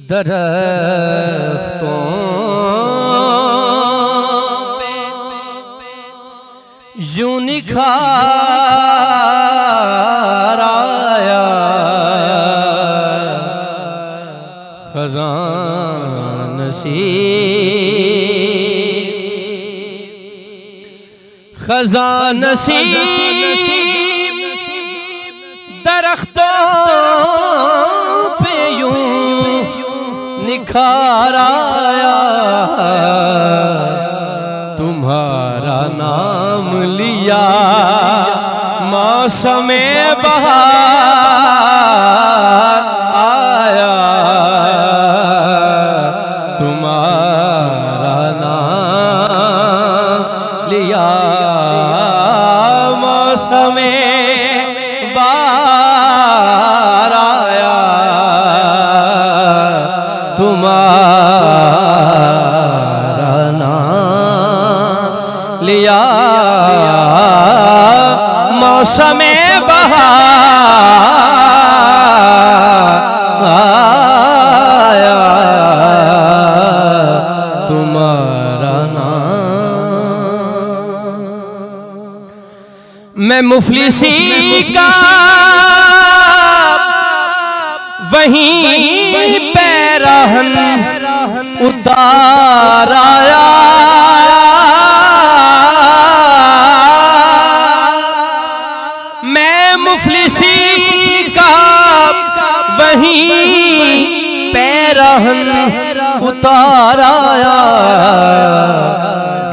दरख्तों पे यूं निखार आया, खजान नसीब, खजान नसीब दरख्तों पे यूं निखार आया, तुम्हारा नाम लिया मौसमे बहार आया, तुम्हारा नाम लिया मौसमे बहार आया, तुम्हारा नाम लिया मौसमे बहार आया, तुम्हारा नाम। मैं मुफलिसी का वहीं पैरहन उतार आया, मैं मुफलिसी का वहीं पैरहन उतार आया,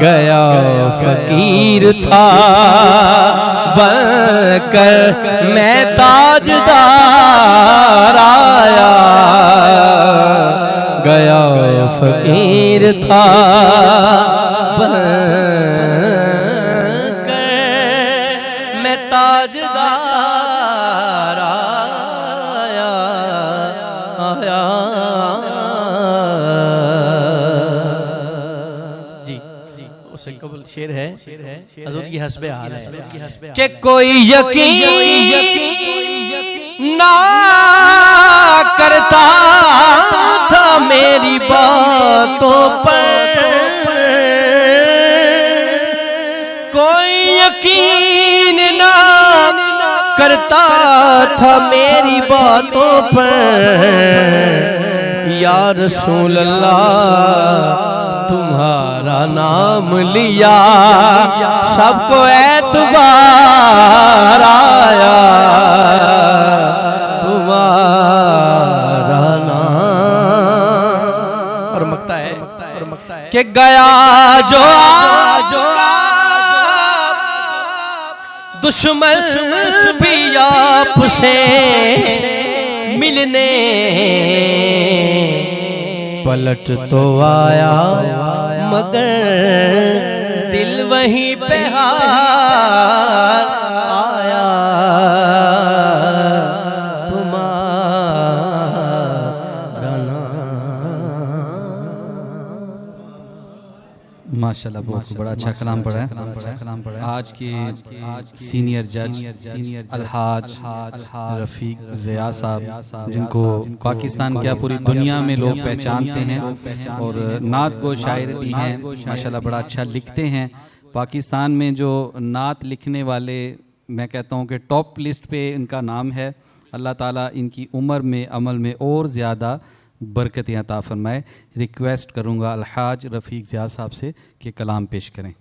गया फकीर था बनकर मैं ताजदार आया, गया फकीर था बनकर मैं ताजदार आया, आया। जी उसे कबूल शेर है हज़ूर की हस्बे हाल है कि कोई यकीन ना करता था मेरी बातों पर, कोई यकीन ना करता था मेरी बातों पर, या रसूल अल्लाह तुम्हारा नाम लिया सबको एतबार आया, तुम्हारा नाम। और मकता है कि गया जो दुश्मन भी आपसे मिलने, पलट तो आया मगर दिल वहीं पे हार आया, तुम्हारा नाम। माशाल्लाह बहुत बड़ा अच्छा कलाम पढ़ा है। आज के सीनियर जज अलहाज रफ़ीक ज़िया साहब, जिनको पाकिस्तान क्या पूरी दुनिया में लोग पहचानते हैं और नात को शायर भी हैं, माशाल्लाह बड़ा अच्छा लिखते हैं। पाकिस्तान में जो नात लिखने वाले मैं कहता हूँ कि टॉप लिस्ट पे इनका नाम है। अल्लाह ताला इनकी उम्र में अमल में और ज़्यादा बरकत अता फरमाए। रिक्वेस्ट करूँगा अलहाज रफ़ीक ज़िया साहब से कि कलाम पेश करें।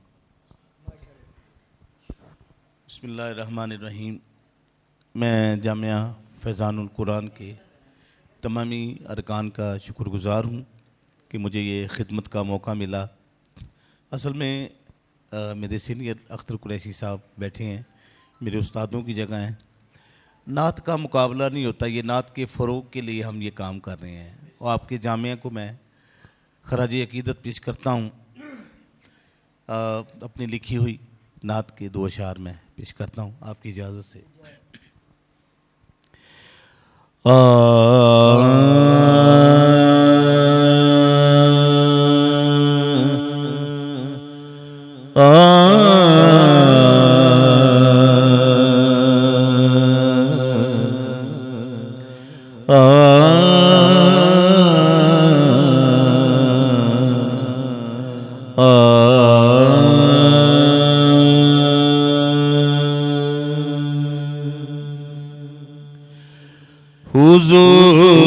बिस्मिल्लाहिर्रहमानिर्रहीम। मैं जामिया फैज़ानुल कुरान के तमामी अरकान का शुक्रगुज़ार हूँ कि मुझे ये खिदमत का मौका मिला। असल में मेरे सीनियर अख्तर कुरैशी साहब बैठे हैं, मेरे उस्तादों की जगह हैं। नात का मुकाबला नहीं होता, ये नात के फ़रोग़ के लिए हम ये काम कर रहे हैं और आपके जामिया को मैं खराज अकीदत पेश करता हूँ। अपनी लिखी हुई नात के 2 अशार में पेश करता हूँ आपकी इजाज़त से।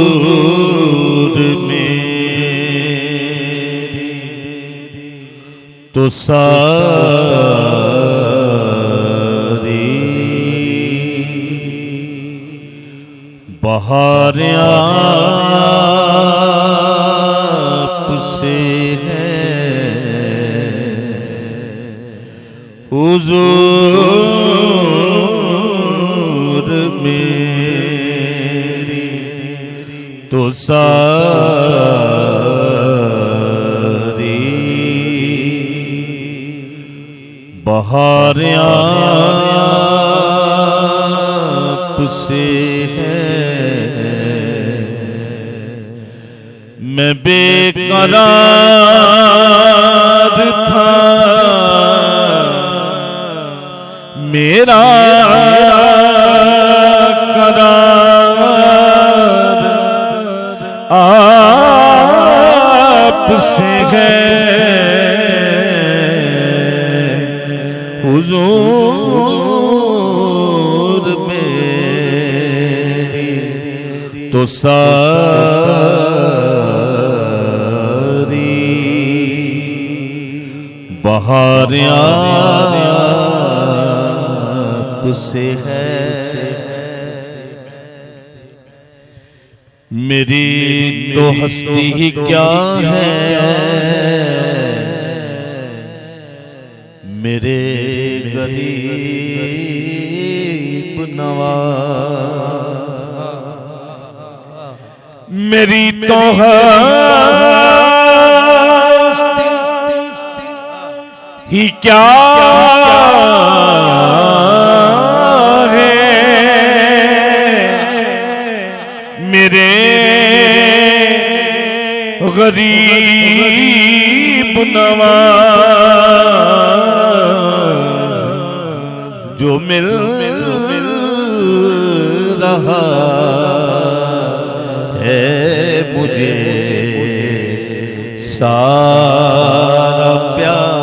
हुजूर मेरी तो सारी बहारें आपसे हुजूर मेरी तो सारी बहारें आपसे मैं बेकरार था मेरा करार आपसे है हुजूर मेरी तो सारी बहारें आपसे है मेरी तो हस्ती ही क्या है मेरे गरीब नवाज मेरी तो हस्ती ही क्या मेरे गरीब नवाज जो मिल रहा है मुझे सारा प्यार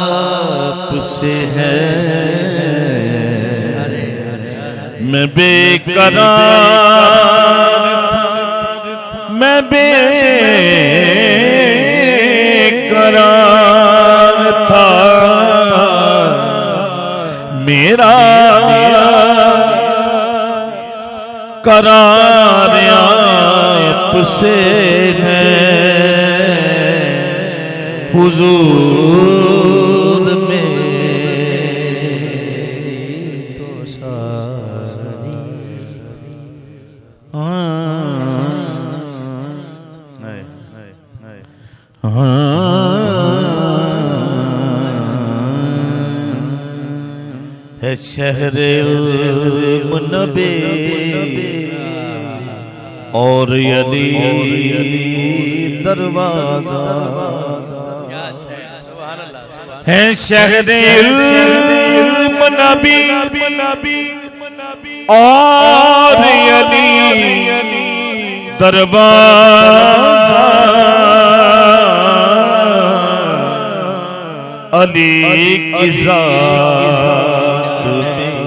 आपसे है मैं बेकरार था मैं बेकरार था मेरा करार आपसे है हुजूर में है शहरे नबी और यली दरवाजा है शहरे नबी और यली दरवाजा अली की जात में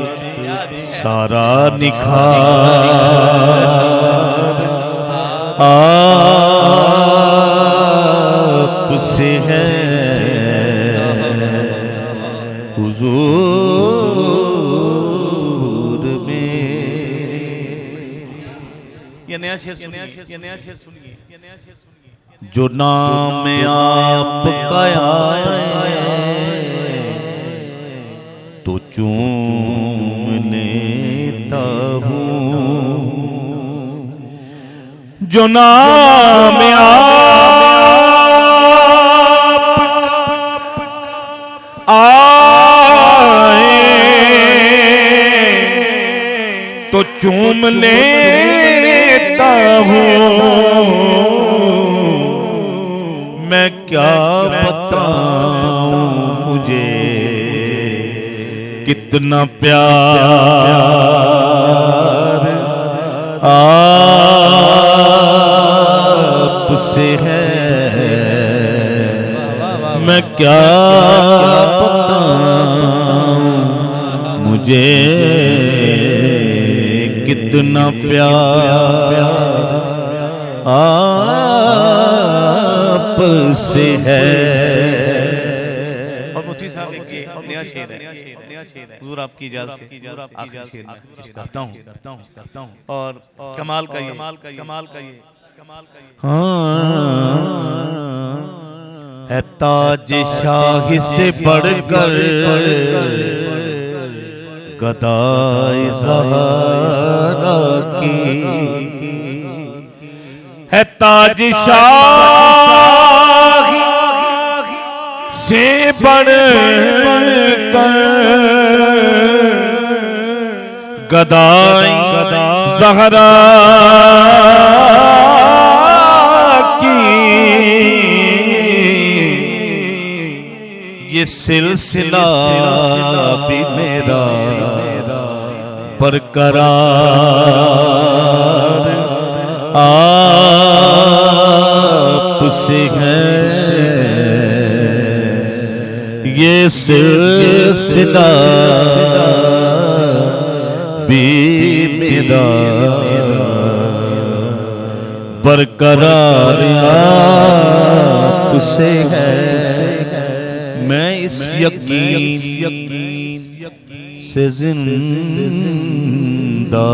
सारा निखार आपसे है हुजूर में। ये नया शेर सुनिए जो नाम आपका आए तो चूम लेता हूँ जो नाम आपका आए तो चूम लेता हूँ मैं क्या बताऊं मुझे कितना प्यार से है मैं क्या बताऊं मुझे कितना प्यार आप से है। और मुफ्ती साहब एक नया शेर है, हुजूर आपकी इजाज़त से आखिरी शेर में करता हूँ और कमाल का ये है ताज शाह से बढ़कर गदाए ज़हरा की है ताज शाह से बढ़कर गदाए ज़हरा ये सिलसिला भी मेरा बरकरार आप से है। ये सिलसिला भी मेरा बरकरार आप से है। मैं इस यकीन से जिंदा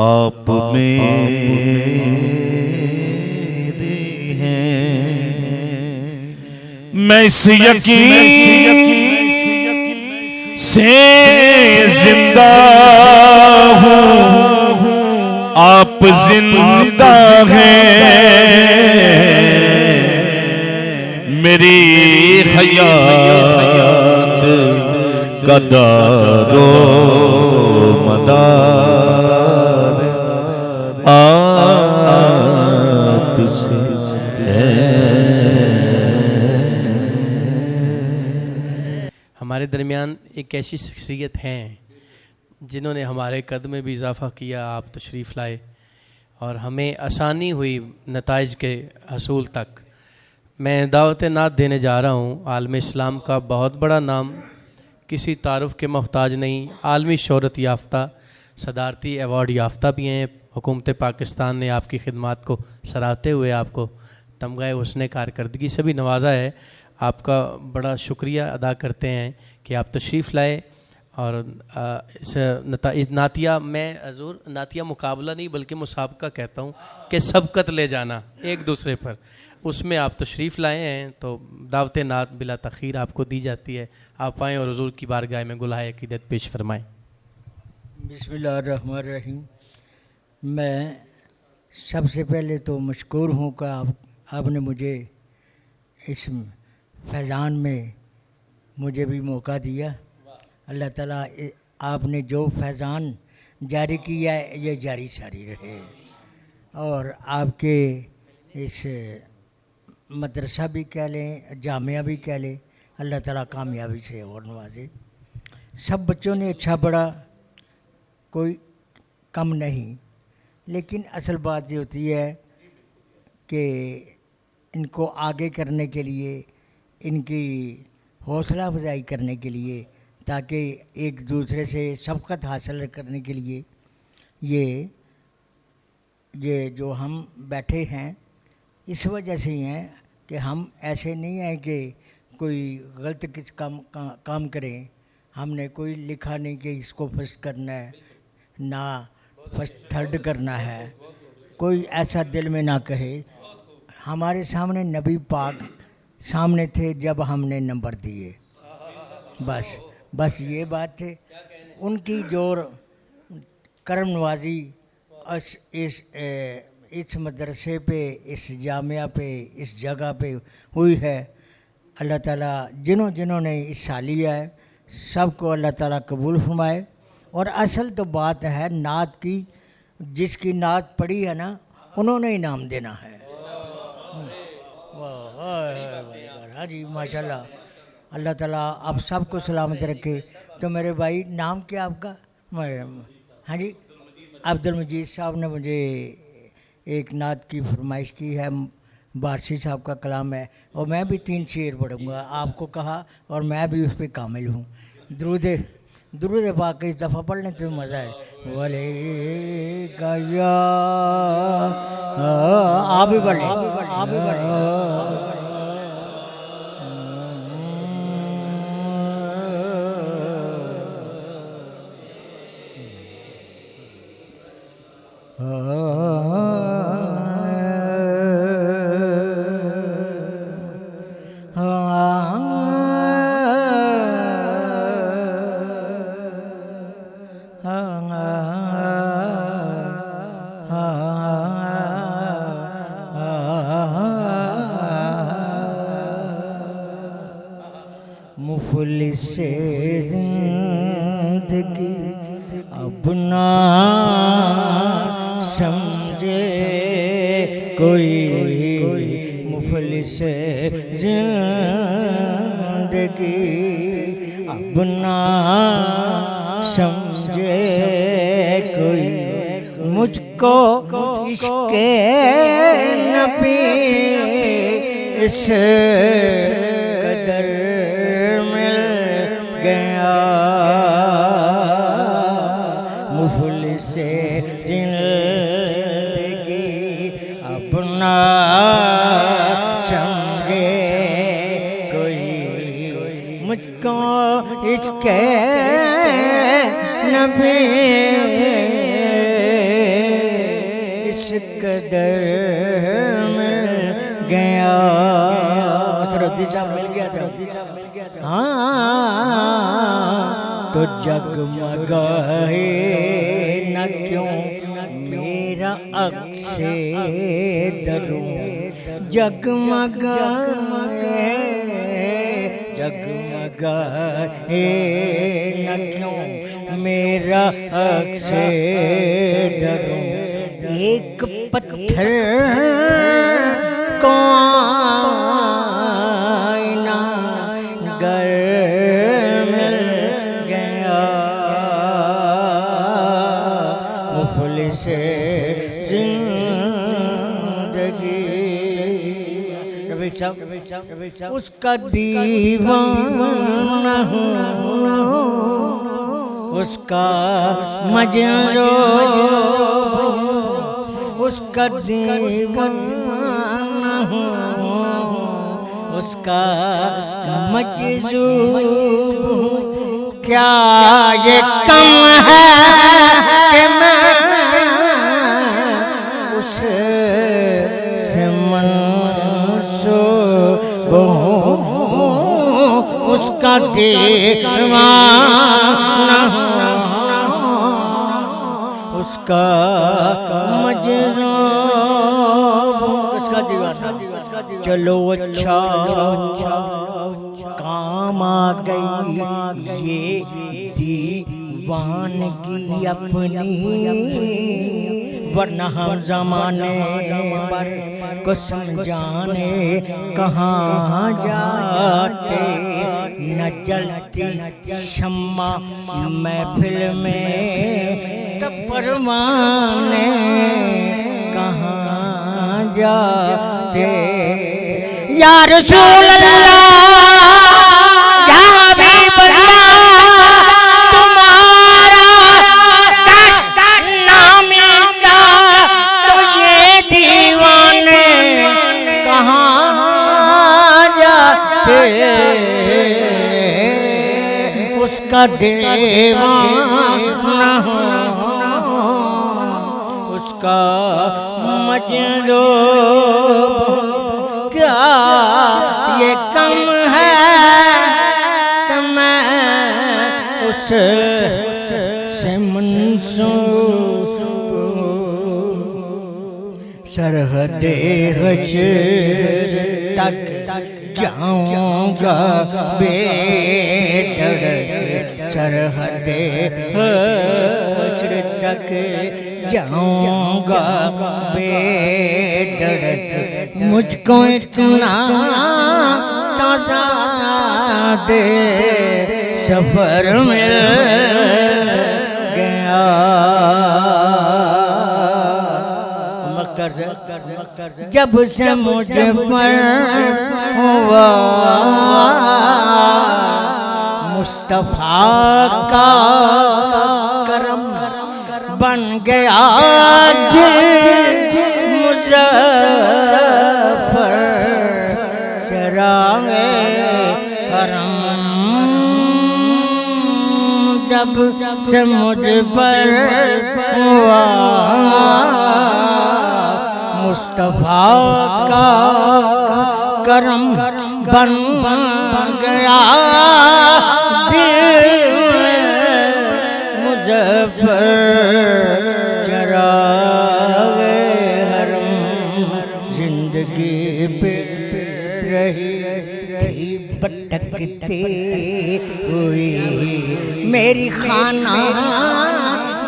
आप मेरे हैं। मैं इस यकीन से जिंदा हूँ आप जिंदा हैं। मेरी हयात का दारो मदार आप से है। हमारे दरमियान एक ऐसी शख्सियत हैं जिन्होंने हमारे कद में भी इजाफ़ा किया। आप तशरीफ़ लाए और हमें आसानी हुई नताइज के हसूल तक। मैं दावत नात देने जा रहा हूँ। आलम इस्लाम का बहुत बड़ा नाम, किसी तारुफ़ के मोहताज नहीं, आलमी शोहरत याफ्ता, सदारती एवॉर्ड याफ्ता भी हैं। हुकूमत पाकिस्तान ने आपकी खिदमात को सराहते हुए आपको तमग़े हुस्न कारकर्दगी से भी नवाजा है। आपका बड़ा शुक्रिया अदा करते हैं कि आप तशरीफ़ लाए। और इस नातिया, मैं हज़ूर नातिया मुकाबला नहीं बल्कि मुसाबका कहता हूँ कि सबकत ले जाना एक दूसरे पर, उसमें आप तशरीफ़ लाए हैं तो दावत नात बिला तख़ीर आपको दी जाती है। आप आएँ और हुज़ूर की बारगाह में गुलाह अक़ीदत पेश फरमाएँ। बिस्मिल्लाहिर्रहमानिर्रहीम। मैं सबसे पहले तो मशकूर हूँ कि आपने मुझे इस फैज़ान में मुझे भी मौका दिया। अल्लाह ताला आपने जो फैज़ान जारी किया है ये जारी सारी रहे और आपके इस मदरसा भी कह लें, जामिया भी कह लें, अल्लाह ताला कामयाबी से और नवाजे। सब बच्चों ने अच्छा पढ़ा, कोई कम नहीं, लेकिन असल बात ये होती है कि इनको आगे करने के लिए, इनकी हौसला अफजाई करने के लिए, ताकि एक दूसरे से सबकत हासिल करने के लिए ये जो हम बैठे हैं इस वजह से ही हैं कि हम ऐसे नहीं हैं कि कोई गलत किस काम करें। हमने कोई लिखा नहीं कि इसको फर्स्ट करना है, ना फर्स्ट थर्ड करना है, कोई ऐसा दिल में ना कहे। हमारे सामने नबी पाक सामने थे जब हमने नंबर दिए, बस ये बात थे। उनकी जो करम नवाजी इस मदरसे पे, इस जामिया पे, इस जगह पे हुई है, अल्लाह ताला जिन्होंने हिस्सा लिया है सबको अल्लाह ताला कबूल फरमाए। और असल तो बात है नात की, जिसकी नात पढ़ी है ना उन्होंने इनाम देना है। हाँ जी माशाल्लाह, अल्लाह ताला आप सबको सलामत रखे। तो मेरे भाई नाम क्या आपका? हाँ जी, अब्दुल मजीद साहब ने मुझे एक नात की फरमाइश की है, बारसी साहब का कलाम है और मैं भी 3 शेर पढ़ूँगा। आपको कहा और मैं भी उस पर कामिल हूँ। दुरूद पाक इस दफ़ा पढ़ लें तो मज़ा है। वाले गया आप भी पढ़ लें, आप भी पढ़ मुफलिस ज़िंदगी अपना समझे कोई, मुफलिस ज़िंदगी अपना समझे कोई, मुझको इश्क़े नबी इस कदर मिल गया, मुफलिस ज़िंदगी अपना समझे कोई, मुझको इश्क़े नबी इस कदर मिल गया। सरहदी साहब मिल गया था। हाँ तो जगमगाए न क्यों मेरा अक्से दरूं, जगमगाए जगमगाए न क्यों मेरा अक्से दरूं, एक पत्थर को आईना गर मिल गया, मुफलिस ज़िंदगी उसका दीवाना हूँ, उसका मजरूब, उसका दीवाना हूँ, उसका मजरूब। क्या ये कम है कि मैं उससे मंसूब हूँ, उसका दीवाना हूँ, उसका मजरूब, उसका दीवाना। चलो अच्छा काम आ गई ये दीवानगी अपनी, वरना हम ज़माने पर को समझाने कहाँ जाते, न जलती शम्मा महफिल में तो परवाने कहाँ जाते। या रसूल अल्लाह या हबीब अल्लाह, तुम्हारा नाम का तो ये दीवाने कहाँ जाते, उसका दीवाना उसका मजरूब। क्या ये कम है कि मैं उससे मंसूब, सरहदे हश्र तक जाऊंगा बेधड़क, सरहदे हश्र तक जाऊंगा बेधड़क, मुझको इतना ताज़ा दे सफर मिल गया। मक्का जब से मुझ पर हुआ मुस्तफा का करम, बन गया दिल मुज़फ्फर चरागे हरम। जब से मुझ पर हुआ मुस्तफा का करम, बन गया दिल मुज़फ्फर चरागे हरम। जिंदगी पे रही थी भटकती हुई मेरी खाना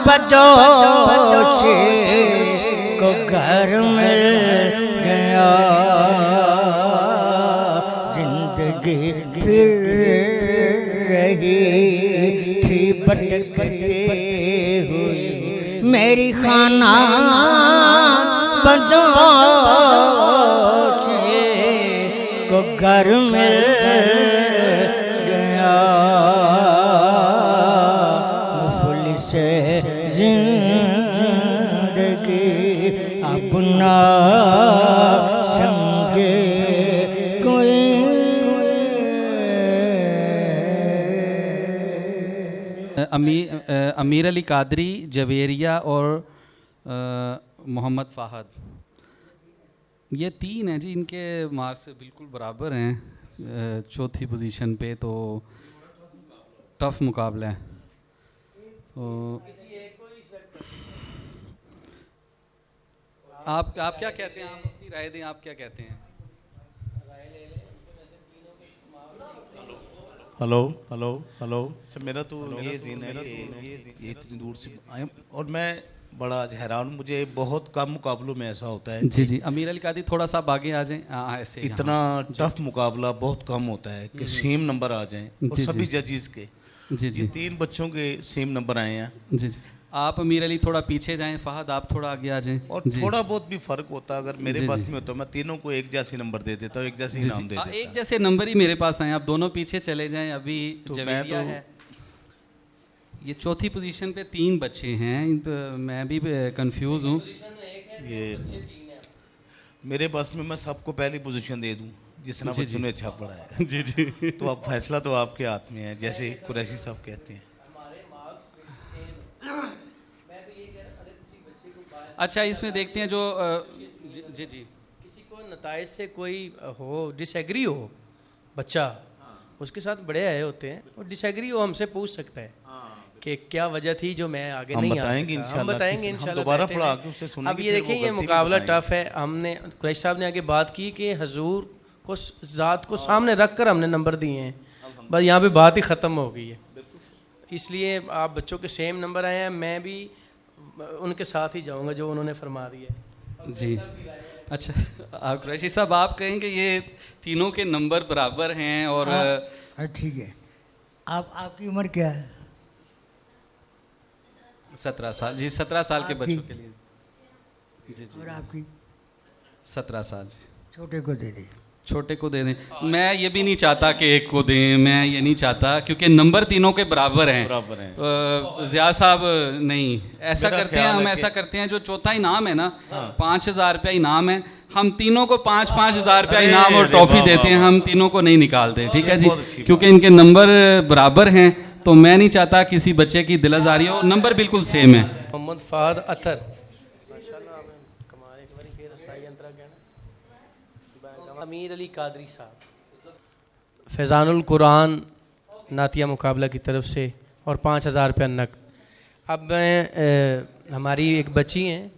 बदोश को घर मिल गया। जिंदगी फिर रही थी भटकती हुई मेरी खाना बदोश को घर मिल गया। मुफलिस जिंदगी अपना समझे कोई। अमीर अली कादरी, जवेरिया और मोहम्मद फ़ाहद, ये तीन हैं जी, इनके मार्क्स बिल्कुल बराबर हैं चौथी पोजीशन पे, तो टफ मुकाबला है। तो आप क्या कहते हैं, आप अपनी राय दें, आप क्या कहते हैं? Hello hello hello. अच्छा, मेरा तो ये सीन है कि ये इतनी दूर से आए और मैं बड़ा आज हैरान हूँ। मुझे बहुत कम मुकाबलों में ऐसा होता है जी जी। अमीर अली कादरी थोड़ा सा आगे आ जाएं, ऐसे इतना टफ मुकाबला बहुत कम होता है कि सेम नंबर आ जाएं और सभी जजेस के। जी जी। 3 बच्चों के सेम नंबर आए हैं। जी जी। आप अमीर अली थोड़ा पीछे जाएं, फ़हद आप थोड़ा आगे आ जाएं। और थोड़ा बहुत भी फर्क होता, अगर मेरे पास में होता मैं तीनों को एक जैसे नंबर दे देता हूँ, एक जैसे इनाम दे देता। एक जैसे नंबर ही मेरे पास आए, आप दोनों पीछे चले जाएं। अभी तो जवेरिया है, ये चौथी पोजीशन पे 3 बच्चे हैं, मैं भी कंफ्यूज हूँ। ये मेरे पास में मैं सबको पहली पोजीशन दे दूं जिसने बच्चों ने अच्छा पढ़ा है। जी जी। तो अब फैसला तो आपके हाथ में है, जैसे कुरैशी साहब कहते हैं। अच्छा, इसमें देखते हैं जो जी जी। किसी को नताइज से कोई हो, डिसएग्री हो बच्चा, उसके साथ बड़े आए होते हैं और डिसएग्री हो, हमसे पूछ सकता है कि क्या वजह थी जो मैं आगे नहीं आ सकता। हम बताएंगे इंशाल्लाह, दोबारा पढ़ा के उससे सुनेंगे। अब ये देखें, ये मुकाबला टफ है। हमने कुरैशी साहब ने आगे बात की कि हजूर को ज़ात को सामने रख कर हमने नंबर दिए हैं, बस यहाँ पे बात ही ख़त्म हो गई है। इसलिए आप बच्चों के सेम नंबर आए हैं, मैं भी उनके साथ ही जाऊंगा जो उन्होंने फरमा दिया जी। अच्छा, कुरैशी साहब आप कहेंगे ये तीनों के नंबर बराबर हैं और ठीक है। आपकी उम्र क्या है? 17 साल जी। 17 साल के बच्चों के लिए जी जी। और आपकी? 17 साल। छोटे को दे दें। छोटे को दे दें। मैं ये भी नहीं चाहता कि एक को दें, मैं ये नहीं चाहता, क्योंकि नंबर तीनों के बराबर हैं। ज़िया साहब नहीं, ऐसा करते हैं हम, ऐसा करते हैं जो चौथा इनाम है ना, 5,000 रुपया इनाम है, हम तीनों को 5,000 रुपया इनाम और ट्रॉफी देते हैं, हम तीनों को नहीं निकालते, ठीक है जी, क्योंकि इनके नंबर बराबर हैं। तो मैं नहीं चाहता किसी बच्चे की दिलआज़ारी हो, नंबर बिल्कुल सेम है। मोहम्मद फ़ाहद अतर, अमीर अली कादरी साहब, फैज़ानुल कुरान नातिया मुकाबला की तरफ से और 5,000 रुपया नकद। अब मैं हमारी एक बच्ची हैं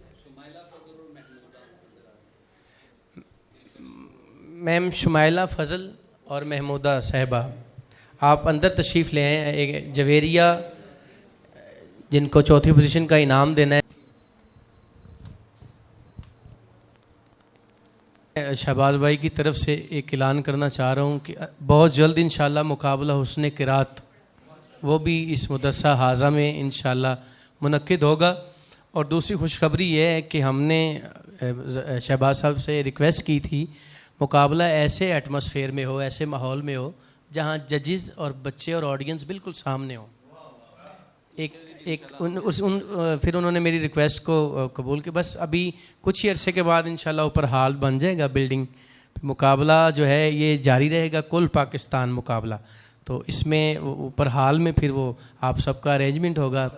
मैम शुमाइला फ़ज़ल और महमूदा साहिबा, आप अंदर तशरीफ़ ले आए। एक जवेरिया जिनको चौथी पोजीशन का इनाम देना है। शहबाज भाई की तरफ से एक ऐलान करना चाह रहा हूँ कि बहुत जल्द इंशाल्लाह मुकाबला हुस्न क़िरात वो भी इस मदरसा हाजा में इंशाल्लाह मुनक्किद होगा। और दूसरी खुशखबरी ये है कि हमने शहबाज साहब से रिक्वेस्ट की थी, मुकाबला ऐसे एटमॉस्फेयर में हो, ऐसे माहौल में हो जहाँ जजेस और बच्चे और ऑडियंस बिल्कुल सामने हो। फिर उन्होंने मेरी रिक्वेस्ट को कबूल किया। बस अभी कुछ ही अरसे के बाद इंशाल्लाह ऊपर हाल बन जाएगा बिल्डिंग, मुकाबला जो है ये जारी रहेगा, कुल पाकिस्तान मुकाबला। तो इसमें ऊपर हाल में फिर वो आप सबका अरेंजमेंट होगा।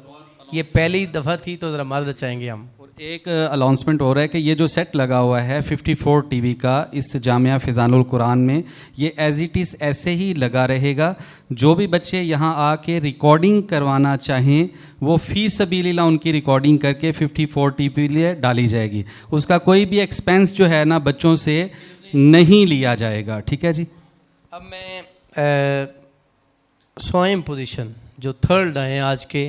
ये पहली दफ़ा थी तो ज़रा माजरत चाहेंगे हम। एक अनाउंसमेंट हो रहा है कि ये जो सेट लगा हुआ है 54 टीवी का इस जामिया फ़िज़ानुल कुरान में, ये एज़ इट इज़ ऐसे ही लगा रहेगा। जो भी बच्चे यहाँ आके रिकॉर्डिंग करवाना चाहें वो फ़ी सबीलिल्लाह उनकी रिकॉर्डिंग करके 54 टीवी लिए डाली जाएगी। उसका कोई भी एक्सपेंस जो है ना बच्चों से नहीं लिया जाएगा। ठीक है जी। अब मैं सोएम पोजीशन जो थर्ड आए आज के,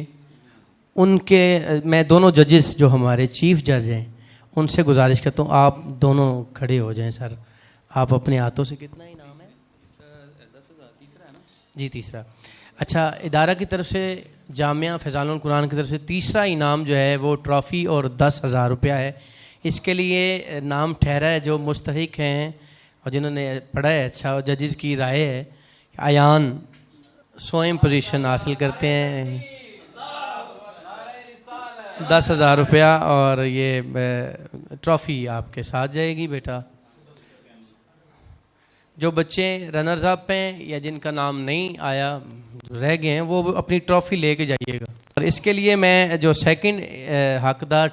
उनके मैं दोनों जजेस जो हमारे चीफ जज हैं उनसे गुजारिश करता हूँ आप दोनों खड़े हो जाएं। सर आप अपने हाथों से, कितना इनाम है? 10,000। तीसरा है ना जी? तीसरा। अच्छा, इदारा की तरफ से, जामिया फ़िज़ानुल कुरान की तरफ से तीसरा इनाम जो है वो ट्रॉफ़ी और 10,000 रुपया है। इसके लिए नाम ठहरा है जो मुस्तहिक हैं और जिन्होंने पढ़ा है अच्छा, और जजेस की राय है आयान सोएम पोजीशन हासिल करते हैं 10,000 रुपया, और ये ट्रॉफ़ी आपके साथ जाएगी बेटा। जो बच्चे रनर्स अप हैं या जिनका नाम नहीं आया, जो रह गए हैं, वो अपनी ट्रॉफ़ी लेके जाइएगा। और इसके लिए मैं जो सेकंड हकदार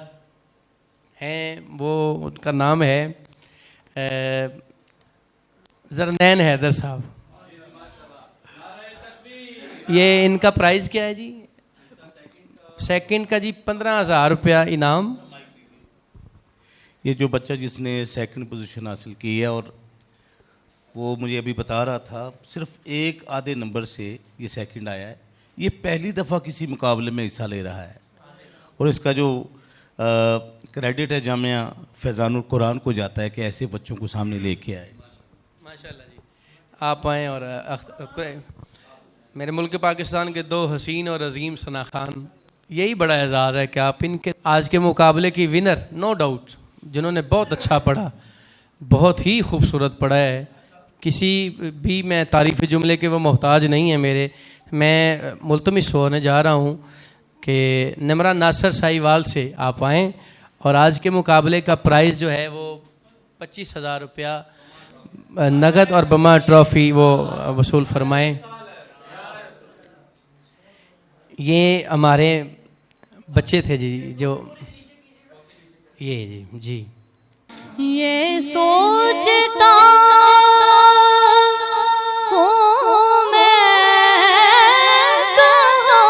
हैं वो उनका नाम है ज़रनैन हैदर साहब। ये इनका प्राइज़ क्या है जी? सेकंड का जी 15,000 रुपया इनाम। ये जो बच्चा जिसने सेकंड पोजीशन हासिल की है, और वो मुझे अभी बता रहा था सिर्फ एक आधे नंबर से ये सेकंड आया है। ये पहली दफ़ा किसी मुकाबले में हिस्सा ले रहा है, और इसका जो क्रेडिट है जामिया फ़िज़ानुल कुरान को जाता है कि ऐसे बच्चों को सामने लेके आए। माशाल्लाह जी, आप आएँ। और मेरे मुल्क पाकिस्तान के दो हसीन और अजीम सना खान, यही बड़ा एजाज़ है कि आप इनके आज के मुकाबले की विनर, नो डाउट, जिन्होंने बहुत अच्छा पढ़ा, बहुत ही खूबसूरत पढ़ा है। किसी भी मैं तारीफ़ी जुमले के वो मोहताज नहीं है मेरे। मैं मुल्तमिस होने जा रहा हूँ कि निमरा नासिर साहिवाल से आप आएँ और आज के मुकाबले का प्राइज़ जो है वो 25,000 रुपया नगद और बमा ट्रॉफ़ी वो वसूल फरमाएँ। ये हमारे बच्चे थे जी, जो ये जी ये सोचता हूँ मैं कहाँ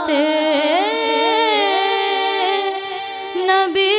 थे नबी